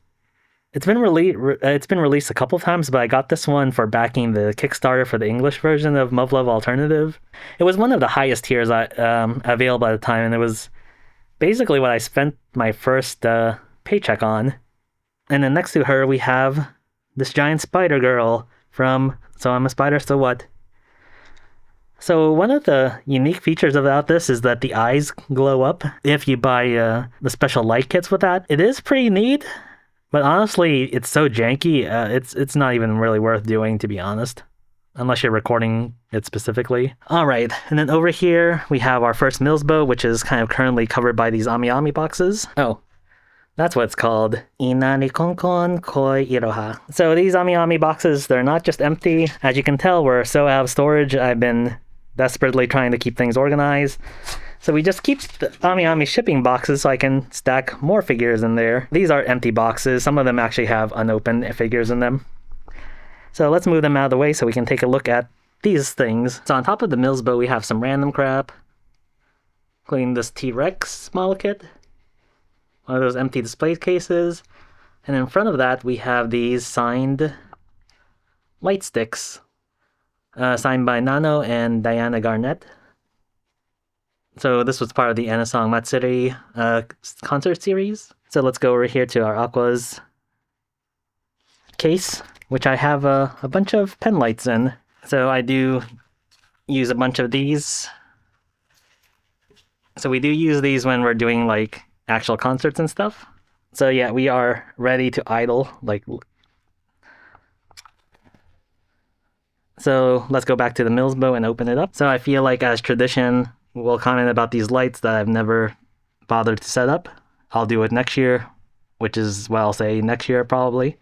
A: it's been released a couple of times, but I got this one for backing the Kickstarter for the English version of Muv-Luv Alternative. It was one of the highest tiers available at the time, and it was basically what I spent my first paycheck on. And then next to her, we have this giant spider girl from So I'm a Spider, So What? So one of the unique features about this is that the eyes glow up if you buy the special light kits with that. It is pretty neat, but honestly, it's so janky, it's not even really worth doing, to be honest. Unless you're recording it specifically. All right, and then over here, we have our first Millsbow, which is kind of currently covered by these Ami Ami boxes. Oh, that's what it's called. Inani konkon koi iroha. So these Ami Ami boxes, they're not just empty. As you can tell, we're so out of storage. I've been desperately trying to keep things organized. So we just keep the Ami Ami shipping boxes so I can stack more figures in there. These are empty boxes. Some of them actually have unopened figures in them. So let's move them out of the way so we can take a look at these things. So on top of the Millsbow, we have some random crap, including this T-Rex model kit, one of those empty display cases, and in front of that we have these signed light sticks, signed by Nano and Diana Garnett. So this was part of the Anasong Matsuri concert series. So let's go over here to our Aqua's case, which I have a bunch of pen lights in. So I do use a bunch of these. So we do use these when we're doing like actual concerts and stuff. So yeah, we are ready to idle. So let's go back to the Millsbow and open it up. So I feel like, as tradition, we'll comment about these lights that I've never bothered to set up. I'll do it next year, which is, well, I'll say next year probably.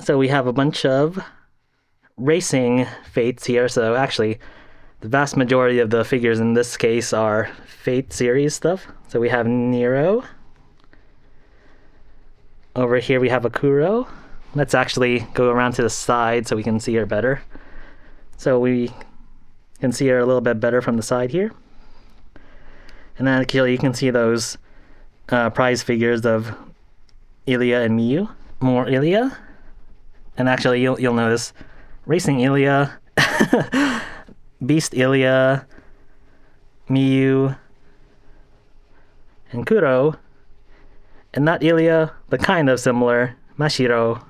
A: So we have a bunch of racing Fates here. So actually, the vast majority of the figures in this case are Fate series stuff. So we have Nero. Over here we have Akuro. Let's actually go around to the side so we can see her better. So we can see her a little bit better from the side here. And then actually you can see those prize figures of Ilya and Miyu. More Ilya. And actually, you'll notice Racing Ilya, Beast Ilya, Miyu, and Kuro, and not Ilya, but kind of similar, Mashiro.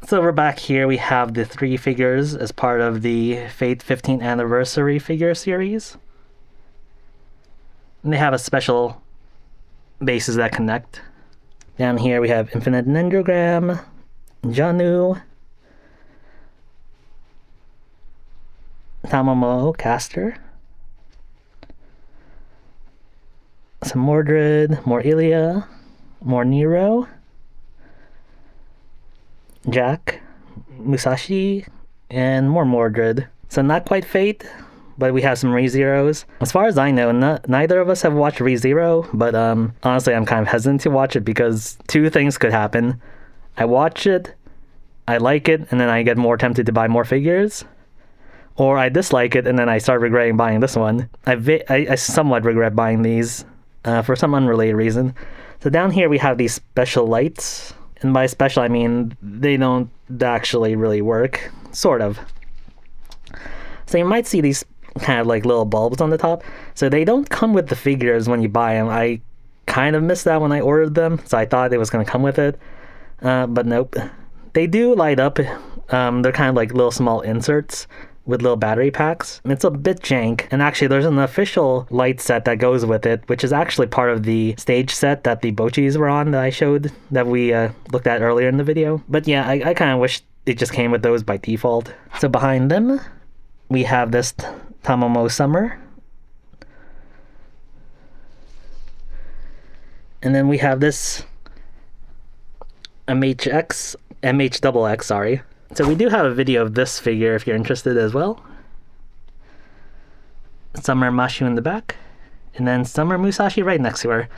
A: So we're back here. We have the 3 figures as part of the Fate 15th Anniversary figure series. And they have a special bases that connect. Down here we have Infinite Ninjagram, Janu, Tamamo Caster, some Mordred, more Ilya, more Nero, Jack, Musashi, and more Mordred. So not quite Fate, but we have some ReZeros. As far as I know, neither of us have watched ReZero, but honestly, I'm kind of hesitant to watch it because 2 things could happen. I watch it, I like it, and then I get more tempted to buy more figures. Or I dislike it, and then I start regretting buying this one. I somewhat regret buying these for some unrelated reason. So down here we have these special lights. And by special, I mean they don't actually really work. Sort of. So you might see these kind of like little bulbs on the top. So they don't come with the figures when you buy them. I kind of missed that when I ordered them, so I thought it was going to come with it. But nope. They do light up. They're kind of like little small inserts with little battery packs. It's a bit jank. And actually, there's an official light set that goes with it, which is actually part of the stage set that the Bochis were on that I showed, that we looked at earlier in the video. But yeah, I kind of wish it just came with those by default. So behind them, we have this Tamamo Summer. And then we have this MHXXX, sorry. So we do have a video of this figure if you're interested as well. Summer Mashu in the back. And then Summer Musashi right next to her.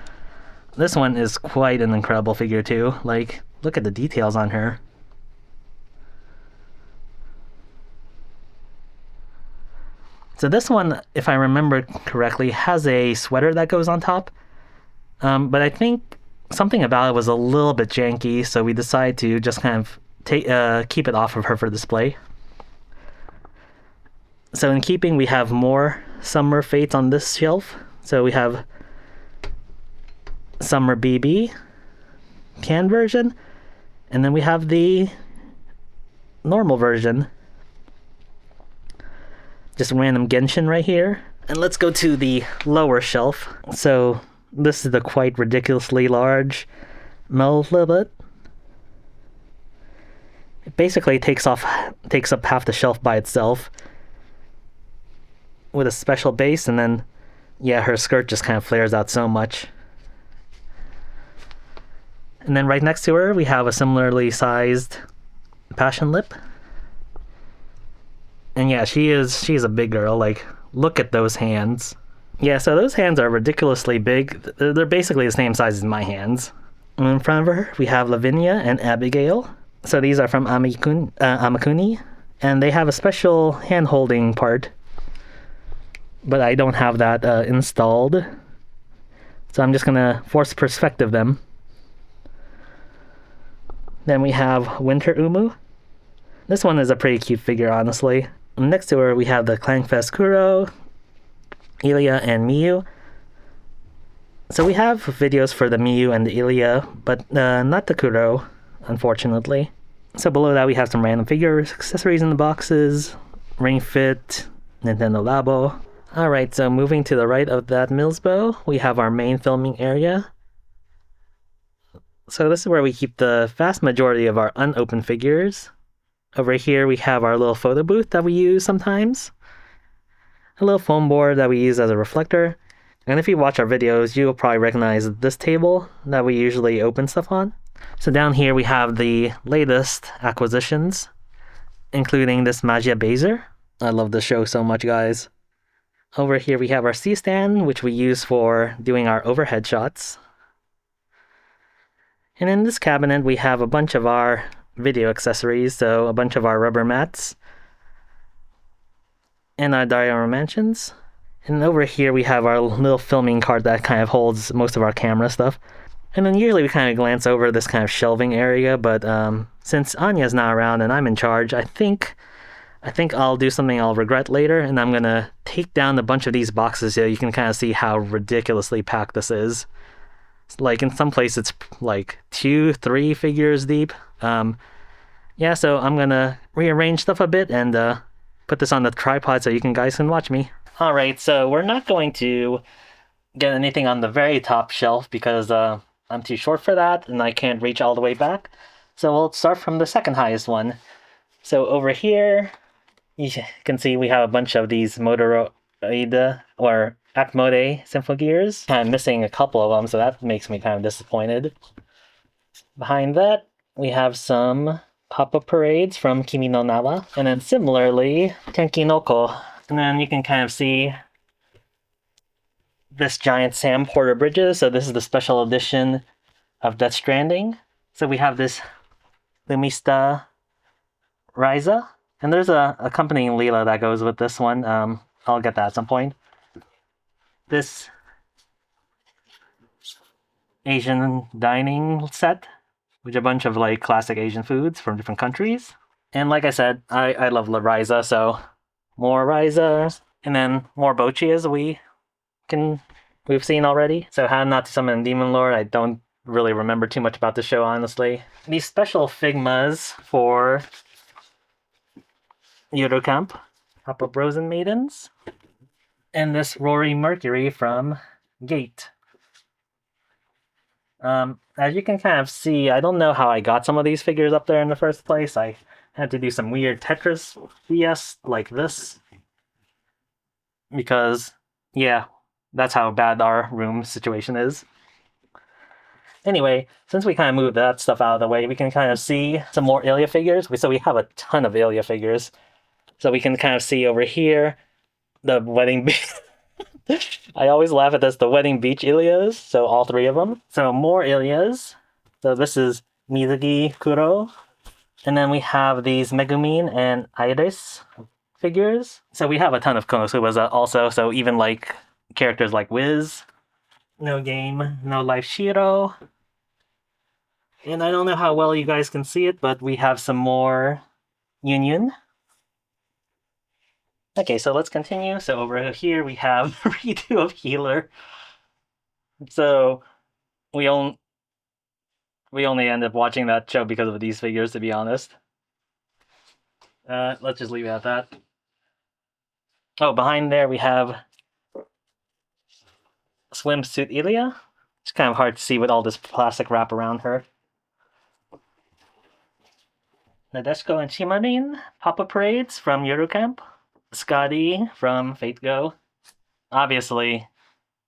A: This one is quite an incredible figure too. Like, look at the details on her. So this one, if I remember correctly, has a sweater that goes on top. But I think something about it was a little bit janky, so we decided to just kind of keep it off of her for display. So in keeping, we have more Summer Fates on this shelf. So we have Summer BB, canned version, and then we have the normal version. Just random Genshin right here. And let's go to the lower shelf. So this is the quite ridiculously large Melilith. It basically takes up half the shelf by itself with a special base, and then yeah, her skirt just kind of flares out so much. And then right next to her we have a similarly sized Passion Lip. And yeah, she's a big girl. Like, look at those hands. Yeah, so those hands are ridiculously big. They're basically the same size as my hands. And in front of her, we have Lavinia and Abigail. So these are from Amakuni, and they have a special hand-holding part. But I don't have that installed. So I'm just gonna force perspective them. Then we have Winter Umu. This one is a pretty cute figure, honestly. Next to her, we have the Clangfest Kuro, Ilya, and Miyu. So we have videos for the Miyu and the Ilya, but not the Kuro, unfortunately. So below that, we have some random figures, accessories in the boxes, Ring Fit, Nintendo Labo. Alright, so moving to the right of that Millsbow, we have our main filming area. So this is where we keep the vast majority of our unopened figures. Over here we have our little photo booth that we use sometimes. A little foam board that we use as a reflector. And if you watch our videos, you'll probably recognize this table that we usually open stuff on. So down here we have the latest acquisitions, including this Magia Baser. I love this show so much, guys. Over here we have our C-stand, which we use for doing our overhead shots. And in this cabinet we have a bunch of our video accessories, so a bunch of our rubber mats and our diorama mansions. And over here we have our little filming cart that kind of holds most of our camera stuff. And then usually we kind of glance over this kind of shelving area, but since Anya's not around and I'm in charge, I think I'll do something I'll regret later, and I'm gonna take down a bunch of these boxes so you can kind of see how ridiculously packed this is. Like, in some places it's like 2-3 figures deep. Yeah, so I'm gonna rearrange stuff a bit and put this on the tripod so you guys can watch me. Alright, so we're not going to get anything on the very top shelf because I'm too short for that and I can't reach all the way back. So we'll start from the second highest one. So over here, you can see we have a bunch of these Motoroid or Acmode Symphogears. Kind of missing a couple of them, so that makes me kind of disappointed. Behind that, we have some pop-up parades from Kimi no Nawa, and then similarly, Tenki no Ko. And then you can kind of see this giant Sam Porter Bridges. So this is the special edition of Death Stranding. So we have this Lumista Ryza, and there's a accompanying Leela that goes with this one. I'll get that at some point. This Asian dining set, with a bunch of like classic Asian foods from different countries. And like I said, I love La Ryza, so more Ryza, and then more Bochi as we've seen already. So How Not to Summon a Demon Lord, I don't really remember too much about the show, honestly. These special Figmas for Eurocamp, Pop-Up Rosen Maidens, and this Rory Mercury from Gate. As you can kind of see, I don't know how I got some of these figures up there in the first place. I had to do some weird Tetris BS like this. Because, yeah, that's how bad our room situation is. Anyway, since we kind of moved that stuff out of the way, we can kind of see some more Ilya figures. So we have a ton of Ilya figures. So we can kind of see over here the wedding I always laugh at this, the Wedding Beach Ilias, so all three of them. So more Ilias. So this is Mizugi Kuro. And then we have these Megumin and Iris figures. So we have a ton of Konosubas also, so even like characters like Wiz, No Game, No Life Shiro. And I don't know how well you guys can see it, but we have some more Union. Okay, so let's continue. So over here we have a redo of Healer. So we only end up watching that show because of these figures, to be honest. Let's just leave it at that. Oh, behind there we have Swimsuit Ilia. It's kind of hard to see with all this plastic wrap around her. Nadeshiko and Shimarin, Papa Parades from Eurocamp. Scotty from Fate Go. Obviously,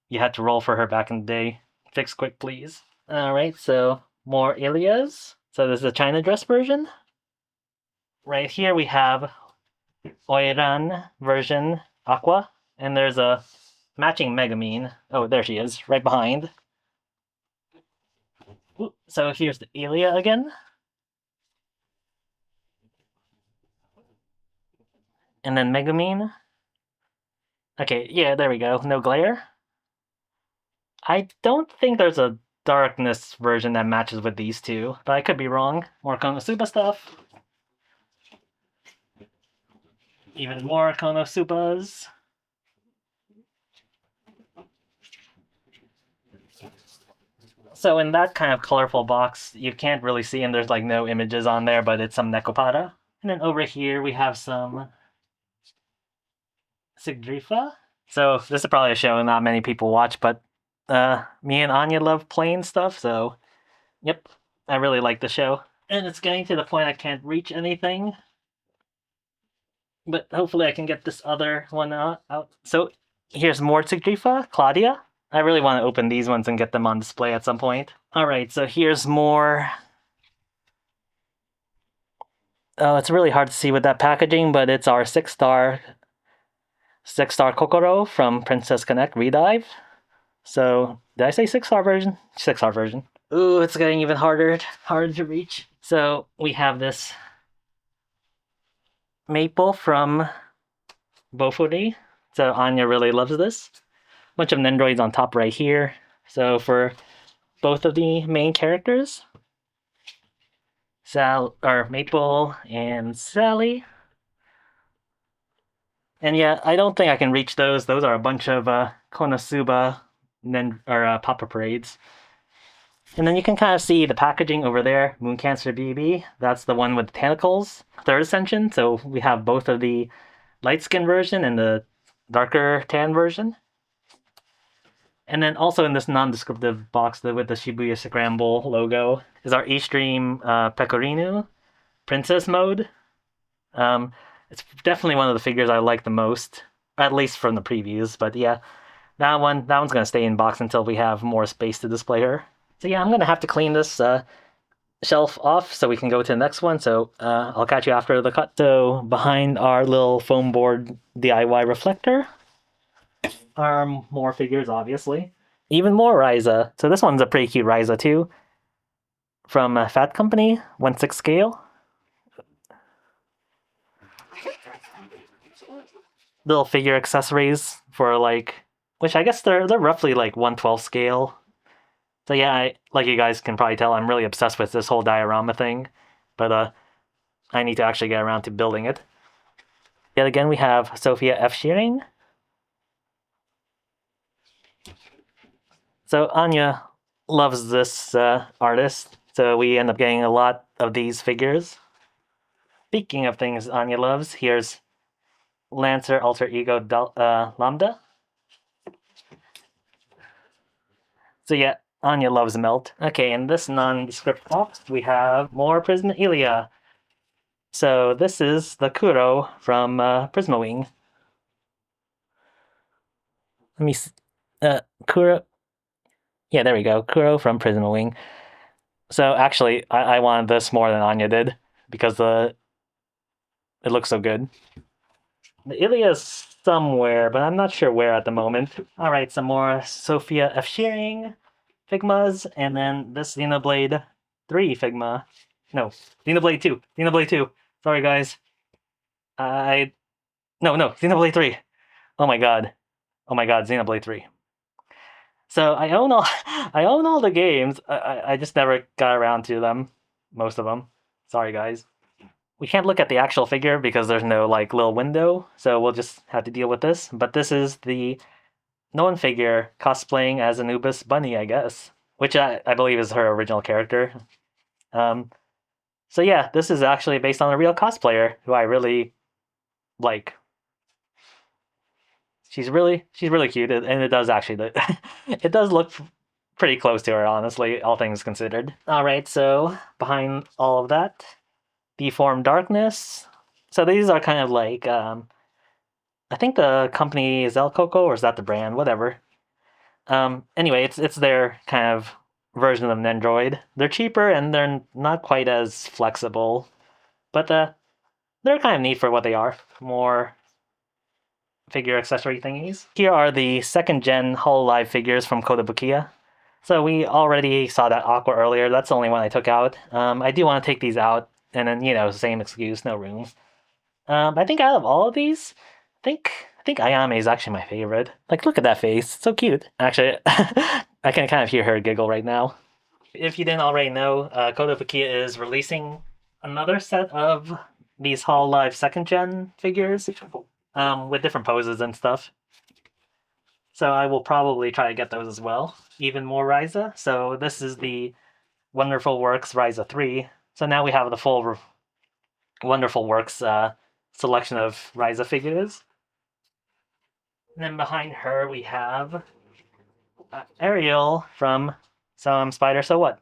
A: you had to roll for her back in the day. Fix quick, please. Alright, so more Ilias. So this is a China dress version. Right here we have Oiran version Aqua. And there's a matching Megumin. Oh, there she is, right behind. So here's the Ilia again. And then Megumin. Okay, yeah, there we go. No glare. I don't think there's a darkness version that matches with these two, but I could be wrong. More Konosuba stuff. Even more Konosubas. So in that kind of colorful box, you can't really see, and there's like no images on there, but it's some Nekopara. And then over here we have some Sigdrifa. So this is probably a show not many people watch, but me and Anya love playing stuff, so yep, I really like the show. And it's getting to the point I can't reach anything. But hopefully I can get this other one out. So here's more Sigdrifa, Claudia. I really want to open these ones and get them on display at some point. Alright, so here's more. Oh, it's really hard to see with that packaging, but it's our 6-star Kokoro from Princess Connect Redive. So, did I say 6-star version? 6-star version. Ooh, it's getting even harder to reach. So, we have this Maple from Bofuri. So, Anya really loves this. Bunch of Nendroids on top right here. So, for both of the main characters, Maple and Sally. And yeah, I don't think I can reach those. Those are a bunch of Konosuba Papa Parades. And then you can kind of see the packaging over there, Moon Cancer BB. That's the one with the tentacles. Third Ascension, so we have both of the light skin version and the darker tan version. And then also in this non-descriptive box with the Shibuya Scramble logo is our Eastream Pecorino Princess mode. It's definitely one of the figures I like the most, at least from the previews. But yeah, that one's gonna stay in box until we have more space to display her. So yeah, I'm gonna have to clean this shelf off so we can go to the next one. So I'll catch you after the cut. So behind our little foam board DIY reflector are more figures, obviously. Even more Ryza. So this one's a pretty cute Ryza too, from Fat Company, 1/6 scale. Little figure accessories for which I guess they're roughly like 1/12 scale. So yeah, like you guys can probably tell, I'm really obsessed with this whole diorama thing, but I need to actually get around to building it. Yet again, we have Sophia F. Shearing. So Anya loves this artist, so we end up getting a lot of these figures. Speaking of things Anya loves, here's Lancer Alter Ego Lambda. So yeah, Anya loves Melt. Okay, in this nondescript box, we have more Prisma Ilia. So this is the Kuro from Prisma Wing. Let me see. Kuro. Yeah, there we go. Kuro from Prisma Wing. So actually, I wanted this more than Anya did because it looks so good. The Ilya is somewhere, but I'm not sure where at the moment. All right, some more Sophia F. Shearing Figmas, and then this Xenoblade 3 Figma. No, Xenoblade 2. Xenoblade 2. Sorry, guys. I no, Xenoblade 3. Oh my god. Oh my god, Xenoblade 3. So I own all I own all the games. I just never got around to them. Most of them. Sorry, guys. We can't look at the actual figure because there's no like little window, so we'll just have to deal with this. But this is the known figure cosplaying as Anubis Bunny, I guess, which I believe is her original character. Um, so yeah, this is actually based on a real cosplayer who I really like. She's really cute, and it does actually it does look pretty close to her, honestly, all things considered. All right, so behind all of that, Deformed Darkness. So these are kind of like I think the company is El Coco, or is that the brand? Whatever. Anyway, it's their kind of version of Nendroid. They're cheaper and they're not quite as flexible, but they're kind of neat for what they are. More figure accessory thingies. Here are the second gen Hololive figures from Kotobukiya. So we already saw that Aqua earlier. That's the only one I took out. I do want to take these out, and then same excuse, no room. I think out of all of these, I think Ayame is actually my favorite. Like, look at that face, it's so cute. Actually, I can kind of hear her giggle right now. If you didn't already know, Kotobukiya is releasing another set of these Hololive second gen figures, with different poses and stuff. So I will probably try to get those as well. Even more Ryza. So this is the Wonderful Works Ryza 3. So now we have the full Wonderful Works selection of Ryza figures. And then behind her we have Ariel from Some Spider So What.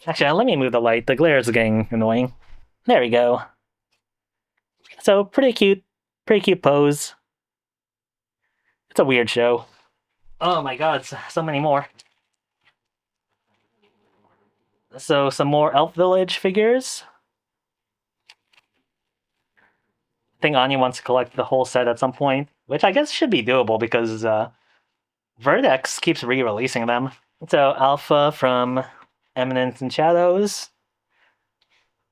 A: Actually, let me move the light. The glare is getting annoying. There we go. So pretty cute pose. It's a weird show. Oh my god, so many more. So some more Elf Village figures. I think Anya wants to collect the whole set at some point, which I guess should be doable because Vertex keeps re-releasing them. So Alpha from Eminence and Shadows.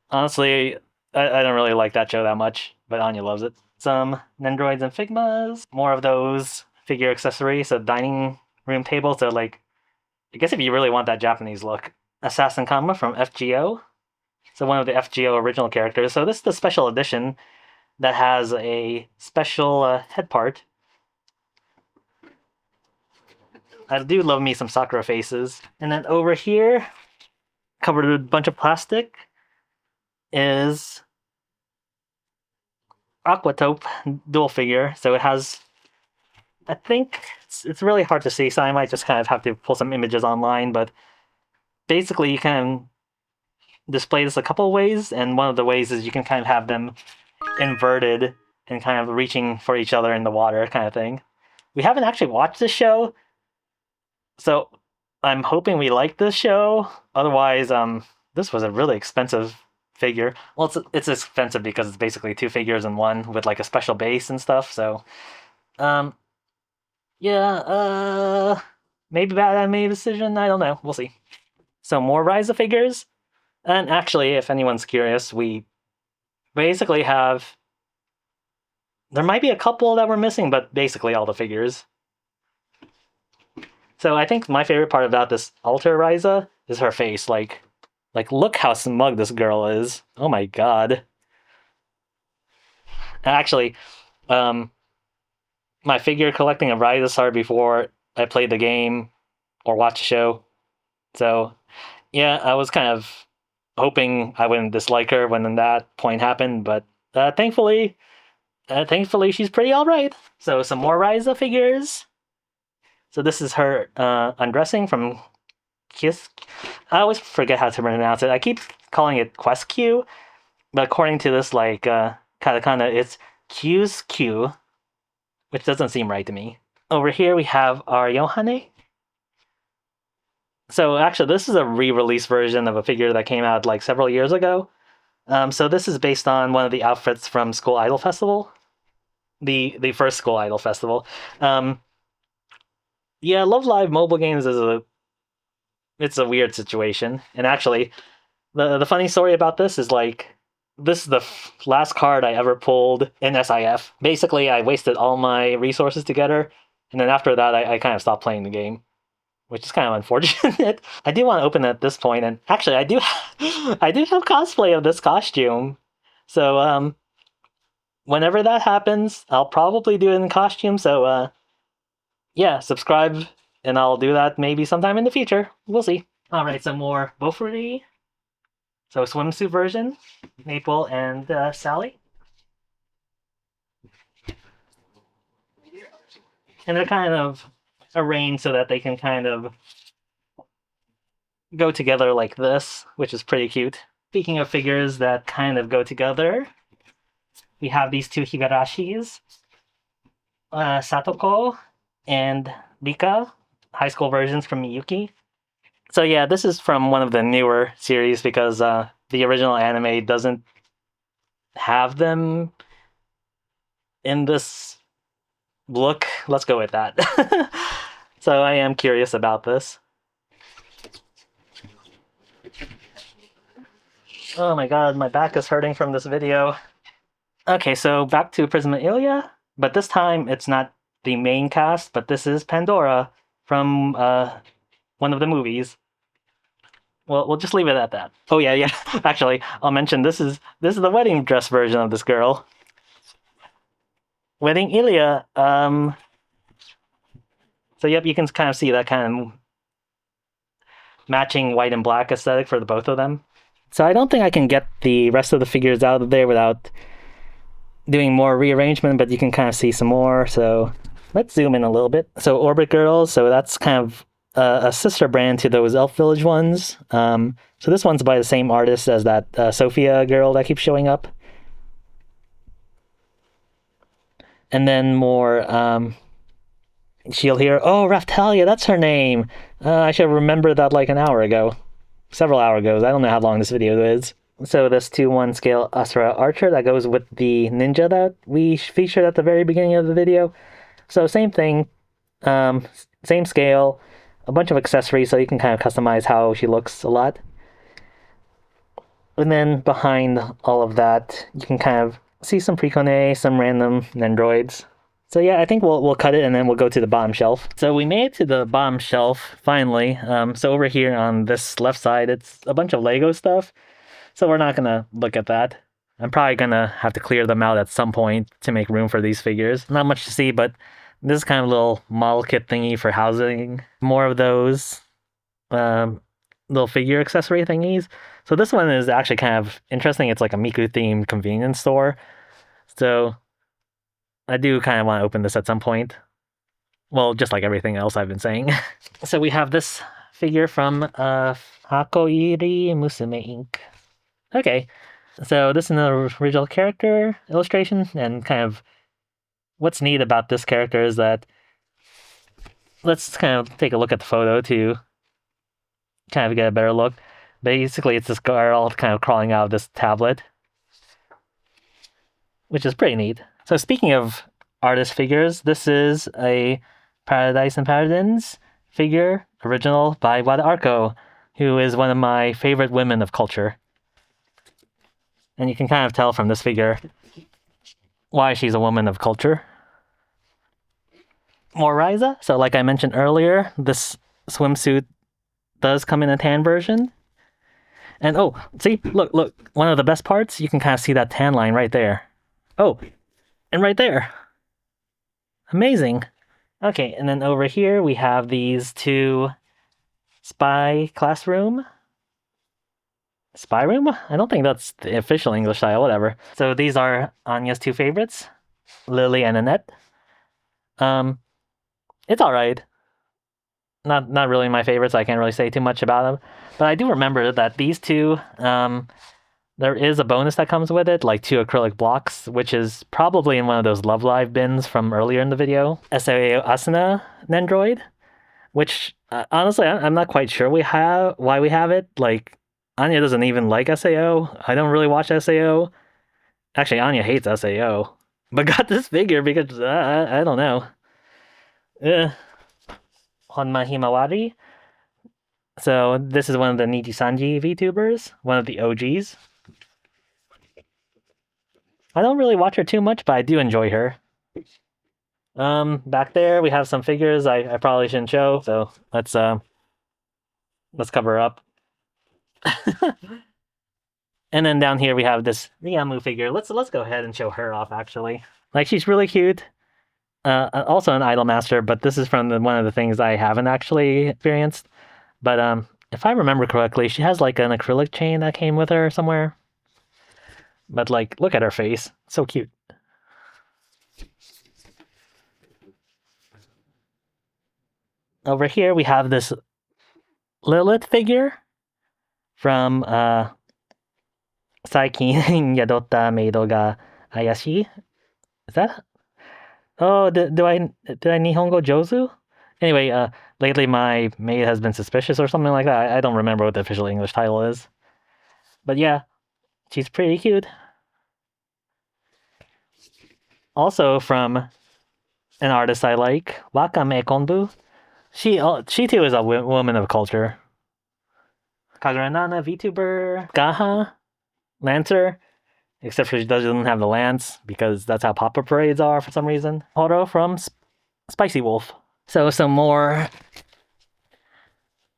A: Honestly, I don't really like that show that much, but Anya loves it. Some Nendroids and Figmas. More of those figure accessories, a dining room table. So like, I guess if you really want that Japanese look. Assassin Kama from FGO. So one of the FGO original characters. So this is the special edition that has a special head part. I do love me some Sakura faces. And then over here, covered with a bunch of plastic, is Aquatope dual figure. So it has, I think, it's really hard to see, so I might just kind of have to pull some images online, but basically you can display this a couple of ways, and one of the ways is you can kind of have them inverted and kind of reaching for each other in the water kind of thing. We haven't actually watched this show, so I'm hoping we like this show. Otherwise, this was a really expensive figure. Well, it's expensive because it's basically two figures in one with like a special base and stuff. So, um, yeah, maybe bad I made a decision. I don't know. We'll see. So more Ryza figures, and actually, if anyone's curious, we basically have. There might be a couple that we're missing, but basically all the figures. So I think my favorite part about this Alter Ryza is her face. Like, look how smug this girl is. Oh my god. Actually, um, my figure collecting of Ryza started before I played the game or watched the show. So, yeah, I was kind of hoping I wouldn't dislike her when that point happened, but thankfully, she's pretty all right. So some more Ryza figures. So this is her undressing from Kiss. I always forget how to pronounce it. I keep calling it Quest Q, but according to this, like katakana, it's Q's Q, which doesn't seem right to me. Over here we have our Yohane. So actually, this is a re-release version of a figure that came out like several years ago. So this is based on one of the outfits from School Idol Festival, the first School Idol Festival. Um, yeah, Love Live mobile games is a weird situation, and actually, the funny story about this is like this is the last card I ever pulled in SIF. Basically, I wasted all my resources together, and then after that, I kind of stopped playing the game, which is kind of unfortunate. I do want to open at this point, and actually, I do have cosplay of this costume. So whenever that happens, I'll probably do it in costume. So yeah, subscribe, and I'll do that maybe sometime in the future. We'll see. All right, some more Beaufort. So swimsuit version, Maple and Sally. And they're kind of arranged so that they can kind of go together like this, which is pretty cute. Speaking of figures that kind of go together, we have these two Higarashis, Satoko and Rika, high school versions from Miyuki. So yeah, this is from one of the newer series because the original anime doesn't have them in this look. Let's go with that. So I am curious about this. Oh my god, my back is hurting from this video. Okay, so back to Prisma Ilia, but this time it's not the main cast, but this is Pandora from one of the movies. Well, we'll just leave it at that. Oh yeah. Actually, I'll mention this is the wedding dress version of this girl. Wedding Ilia. So yep, you can kind of see that kind of matching white and black aesthetic for the both of them. So I don't think I can get the rest of the figures out of there without doing more rearrangement, but you can kind of see some more. So let's zoom in a little bit. So Orbit Girls, so that's kind of a sister brand to those Elf Village ones. So this one's by the same artist as that Sophia girl that keeps showing up. And then more Shield here. Oh, Raftalia, that's her name. I should remember that like an hour ago. Several hours ago. I don't know how long this video is. So this 2-1 scale Asura Archer that goes with the ninja that we featured at the very beginning of the video. So same thing, same scale, a bunch of accessories so you can kind of customize how she looks a lot. And then behind all of that, you can kind of see some Precone, some random Nendroids. So yeah, I think we'll cut it and then we'll go to the bottom shelf. So we made it to the bottom shelf finally. So over here on this left side, it's a bunch of Lego stuff. So we're not gonna look at that. I'm probably gonna have to clear them out at some point to make room for these figures. Not much to see, but this is kind of a little model kit thingy for housing. More of those little figure accessory thingies. So this one is actually kind of interesting. It's like a Miku themed convenience store. So I do kind of want to open this at some point. Well, just like everything else I've been saying. So we have this figure from Hakoiri Musume Inc. Okay, so this is an original character illustration, and kind of what's neat about this character is that let's kind of take a look at the photo to kind of get a better look. Basically, it's this girl kind of crawling out of this tablet, which is pretty neat. So speaking of artist figures, this is a Paradise and Paradins figure, original by Wada Arco, who is one of my favorite women of culture. And you can kind of tell from this figure why she's a woman of culture. More Ryza. So like I mentioned earlier, this swimsuit does come in a tan version. And oh, see, look, one of the best parts, you can kind of see that tan line right there. Oh, and right there. Amazing. Okay, and then over here we have these two spy classroom. Spy room? I don't think that's the official English style, whatever. So these are Anya's two favorites, Lily and Annette. It's alright. Not really my favorites, I can't really say too much about them. But I do remember that these two, there is a bonus that comes with it, like 2 acrylic blocks, which is probably in one of those Love Live bins from earlier in the video. SAO Asuna Nendroid, which honestly, I'm not quite sure why we have it. Like, Anya doesn't even like SAO. I don't really watch SAO. Actually, Anya hates SAO, but got this figure because I don't know. Honma Himawari. So this is one of the Nijisanji VTubers, one of the OGs. I don't really watch her too much, but I do enjoy her. Back there we have some figures I probably shouldn't show, so let's cover her up. And then down here we have this Riamu figure. Let's go ahead and show her off actually. Like she's really cute. Also an idol master, but this is from one of the things I haven't actually experienced. But if I remember correctly, she has like an acrylic chain that came with her somewhere. But like, look at her face, so cute. Over here we have this Lilith figure from Saikin Yadotta Meido ga Ayashi. Is that? Oh, did I Nihongo Jozu? Anyway, lately my maid has been suspicious or something like that. I don't remember what the official English title is. But yeah, she's pretty cute. Also from an artist I like, Wakame Konbu. She too is a woman of culture. Kagura Nana, VTuber, Gaha, Lancer, except for she doesn't have the lance because that's how pop-up parades are for some reason. Horo from Spicy Wolf. So some more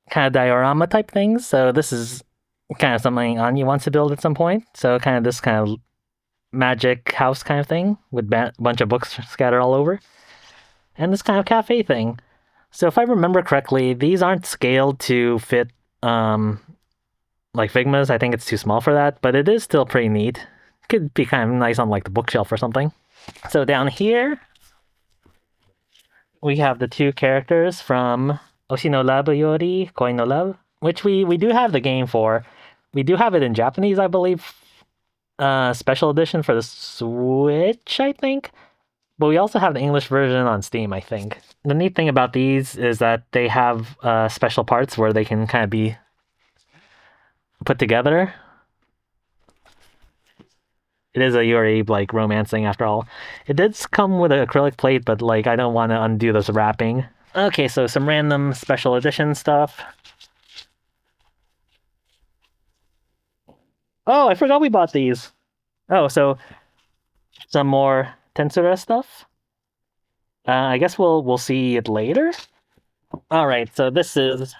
A: kind of diorama type things. So this is kind of something Anya wants to build at some point. So kind of this kind of magic house kind of thing with a bunch of books scattered all over. And this kind of cafe thing. So if I remember correctly, these aren't scaled to fit like Figma's. I think it's too small for that, but it is still pretty neat. Could be kind of nice on like the bookshelf or something. So down here, we have the two characters from Oshi no Love Yori Koi no Love, which we do have the game for. We do have it in Japanese, I believe. Special edition for the Switch, I think. But we also have the English version on Steam, I think. The neat thing about these is that they have special parts where they can kind of be put together. It is a Yuri like romancing after all. It did come with an acrylic plate, but like I don't want to undo this wrapping. Okay, so some random special edition stuff. Oh, I forgot we bought these. Oh, so some more Tensura stuff. I guess we'll see it later. All right, so this is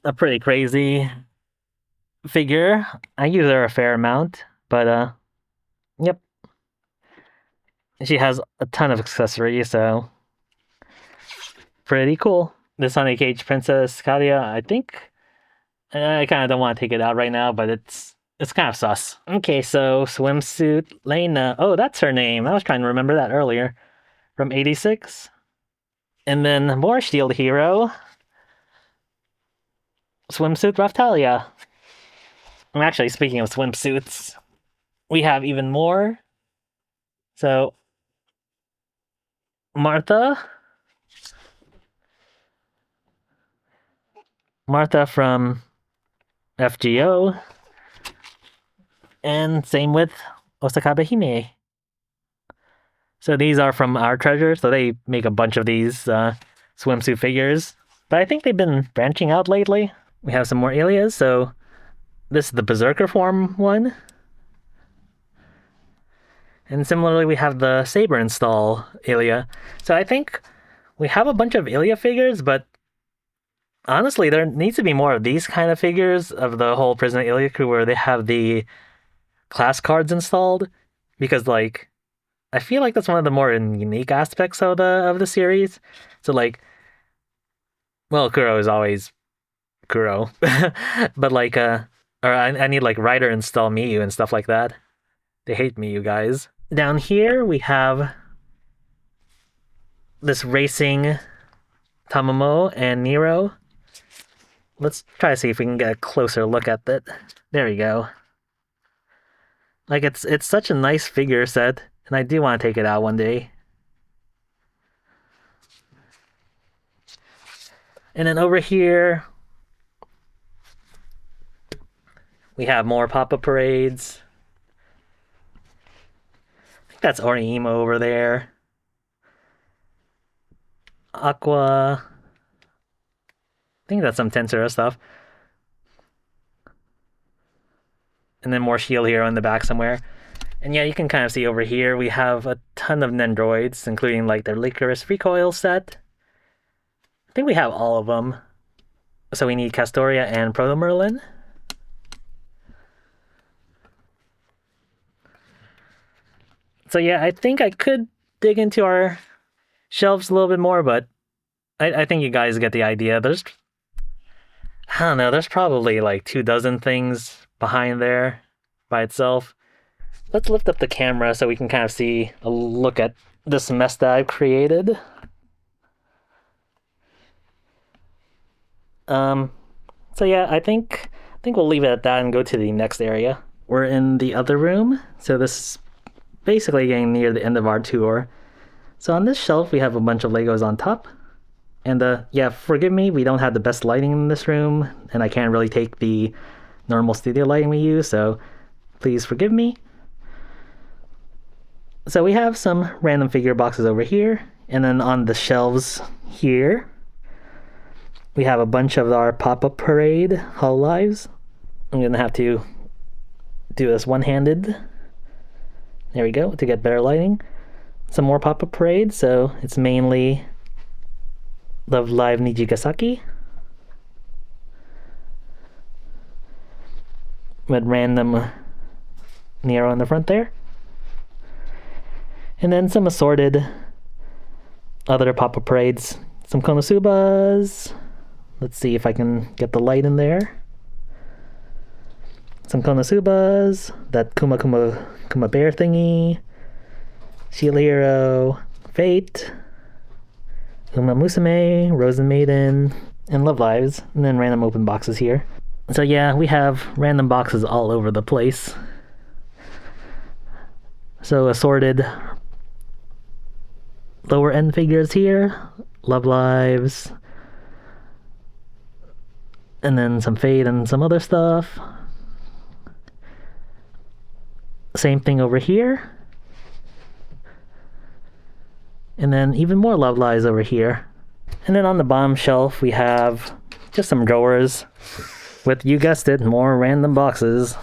A: a pretty crazy figure. I use her a fair amount, but yep. She has a ton of accessories, so pretty cool. This Honey Cage Princess Kalia, I think I kind of don't want to take it out right now, but it's kind of sus. Okay, so swimsuit Lena. Oh, that's her name. I was trying to remember that earlier. From 86. And then more Shield Hero. Swimsuit Raftalia. And actually, speaking of swimsuits, we have even more. So, Martha. Martha from FGO. And same with Osakabe Hime. So these are from our treasure. So they make a bunch of these swimsuit figures. But I think they've been branching out lately. We have some more alias. So this is the Berserker form one. And similarly, we have the Saber install Ilia. So I think we have a bunch of Ilia figures, but honestly, there needs to be more of these kind of figures of the whole Prison Ilia crew where they have the class cards installed. Because like I feel like that's one of the more unique aspects of the series. So like, well, Kuro is always Kuro, but like, or I need like Ryder install Miyu and stuff like that. They hate Miyu guys. Down here we have this racing Tamamo and Nero. Let's try to see if we can get a closer look at that. There we go. Like it's such a nice figure set, and I do want to take it out one day. And then over here, We have more pop-up parades. I think that's Orimo over there. Aqua. I think that's some Tensura stuff. And then more Shield Hero in the back somewhere. And yeah, you can kind of see over here, we have a ton of Nendroids, including like their Licorice Recoil set. I think we have all of them. So we need Castoria and Proto-Merlin. So yeah, I think I could dig into our shelves a little bit more, but I think you guys get the idea. I don't know, there's probably like 24 things behind there by itself. Let's lift up the camera so we can kind of see a look at this mess that I've created. So yeah, I think we'll leave it at that and go to the next area. We're in the other room, so this is basically getting near the end of our tour. So on this shelf, we have a bunch of Legos on top. And yeah, forgive me, we don't have the best lighting in this room, and I can't really take the normal studio lighting we use, so please forgive me. So we have some random figure boxes over here, and then on the shelves here, we have a bunch of our pop-up parade Hololives. I'm gonna have to do this one-handed. There we go, to get better lighting. Some more pop-up parade, so it's mainly Love Live Nijigasaki. With random Nero in the front there. And then some assorted other pop-up parades. Some Konosubas. Let's see if I can get the light in there. Some Konosubas. That Kuma Bear thingy. Shield Hero. Fate. Uma Musume, Rosen Maiden, and Love Lives, and then random open boxes here. So yeah, we have random boxes all over the place. So assorted lower end figures here, Love Lives, and then some Fate and some other stuff. Same thing over here. And then even more Love Lives over here. And then on the bottom shelf, we have just some drawers with, you guessed it, more random boxes.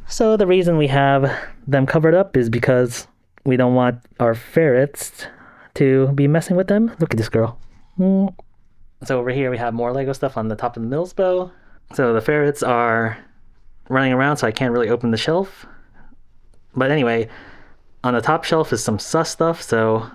A: So the reason we have them covered up is because we don't want our ferrets to be messing with them. Look at this girl. So over here we have more Lego stuff on the top of the Mills bow. So the ferrets are running around, so I can't really open the shelf. But anyway, on the top shelf is some sus stuff, so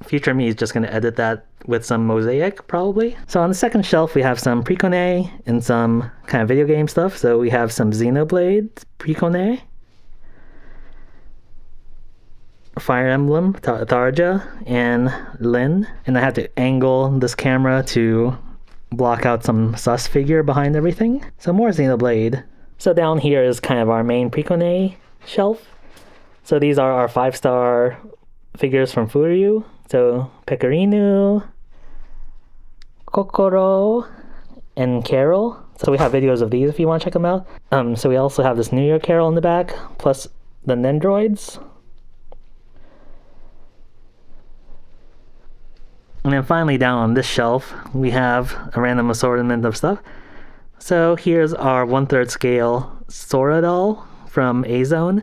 A: future me is just going to edit that with some mosaic, probably. So on the second shelf, we have some Precone and some kind of video game stuff. So we have some Xenoblade Precone, Fire Emblem, Tharja, and Lyn. And I had to angle this camera to block out some sus figure behind everything. So more Xenoblade. So down here is kind of our main Precone shelf. So these are our 5-star figures from Furyu. So Pecorino, Kokoro, and Carol. So we have videos of these if you want to check them out. So we also have this New Year Carol in the back, plus the Nendroids. And then finally down on this shelf, we have a random assortment of stuff. So here's our 1/3 scale Sora doll from A-Zone.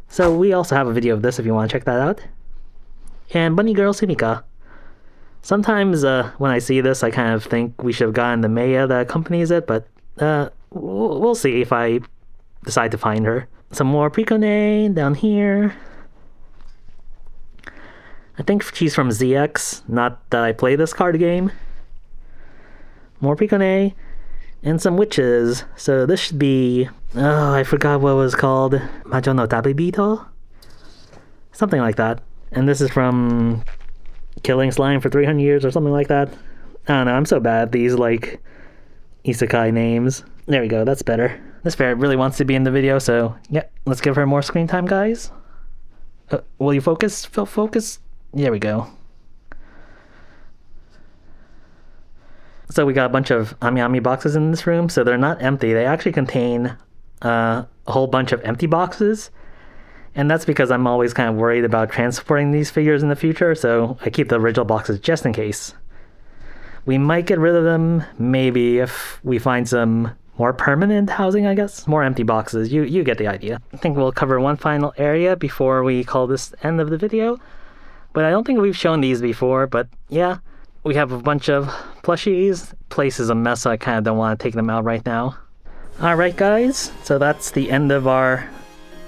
A: So we also have a video of this if you want to check that out. And Bunny Girl Sumika. Sometimes when I see this, I kind of think we should have gotten the Maya that accompanies it, but we'll see if I decide to find her. Some more Precone down here. I think she's from ZX, not that I play this card game. More Precone. And some witches. So this should be... Oh, I forgot what it was called. Majo no Tabibito? Something like that. And this is from Killing Slime for 300 Years or something like that. I don't know, I'm so bad at these, like, isekai names. There we go, that's better. This ferret really wants to be in the video, so yeah, let's give her more screen time, guys. Will you focus? Focus? There we go. So we got a bunch of Ami Ami boxes in this room, so they're not empty. They actually contain a whole bunch of empty boxes. And that's because I'm always kind of worried about transporting these figures in the future, so I keep the original boxes just in case. We might get rid of them, maybe, if we find some more permanent housing, I guess. More empty boxes. You get the idea. I think we'll cover one final area before we call this end of the video. But I don't think we've shown these before, but yeah. We have a bunch of plushies. Place is a mess, so I kind of don't want to take them out right now. Alright guys, so that's the end of our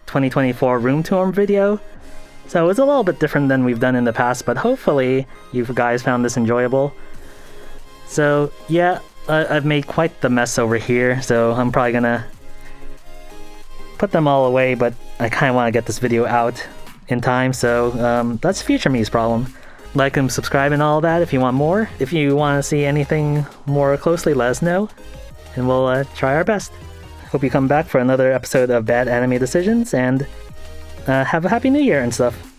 A: 2024 room tour video. So it's a little bit different than we've done in the past, but hopefully you guys found this enjoyable. So yeah, I've made quite the mess over here, so I'm probably gonna put them all away, but I kind of want to get this video out in time, so that's future me's problem. Like and subscribe and all that if you want more. If you want to see anything more closely, let us know, and we'll try our best. Hope you come back for another episode of Bad Anime Decisions, and have a happy new year and stuff.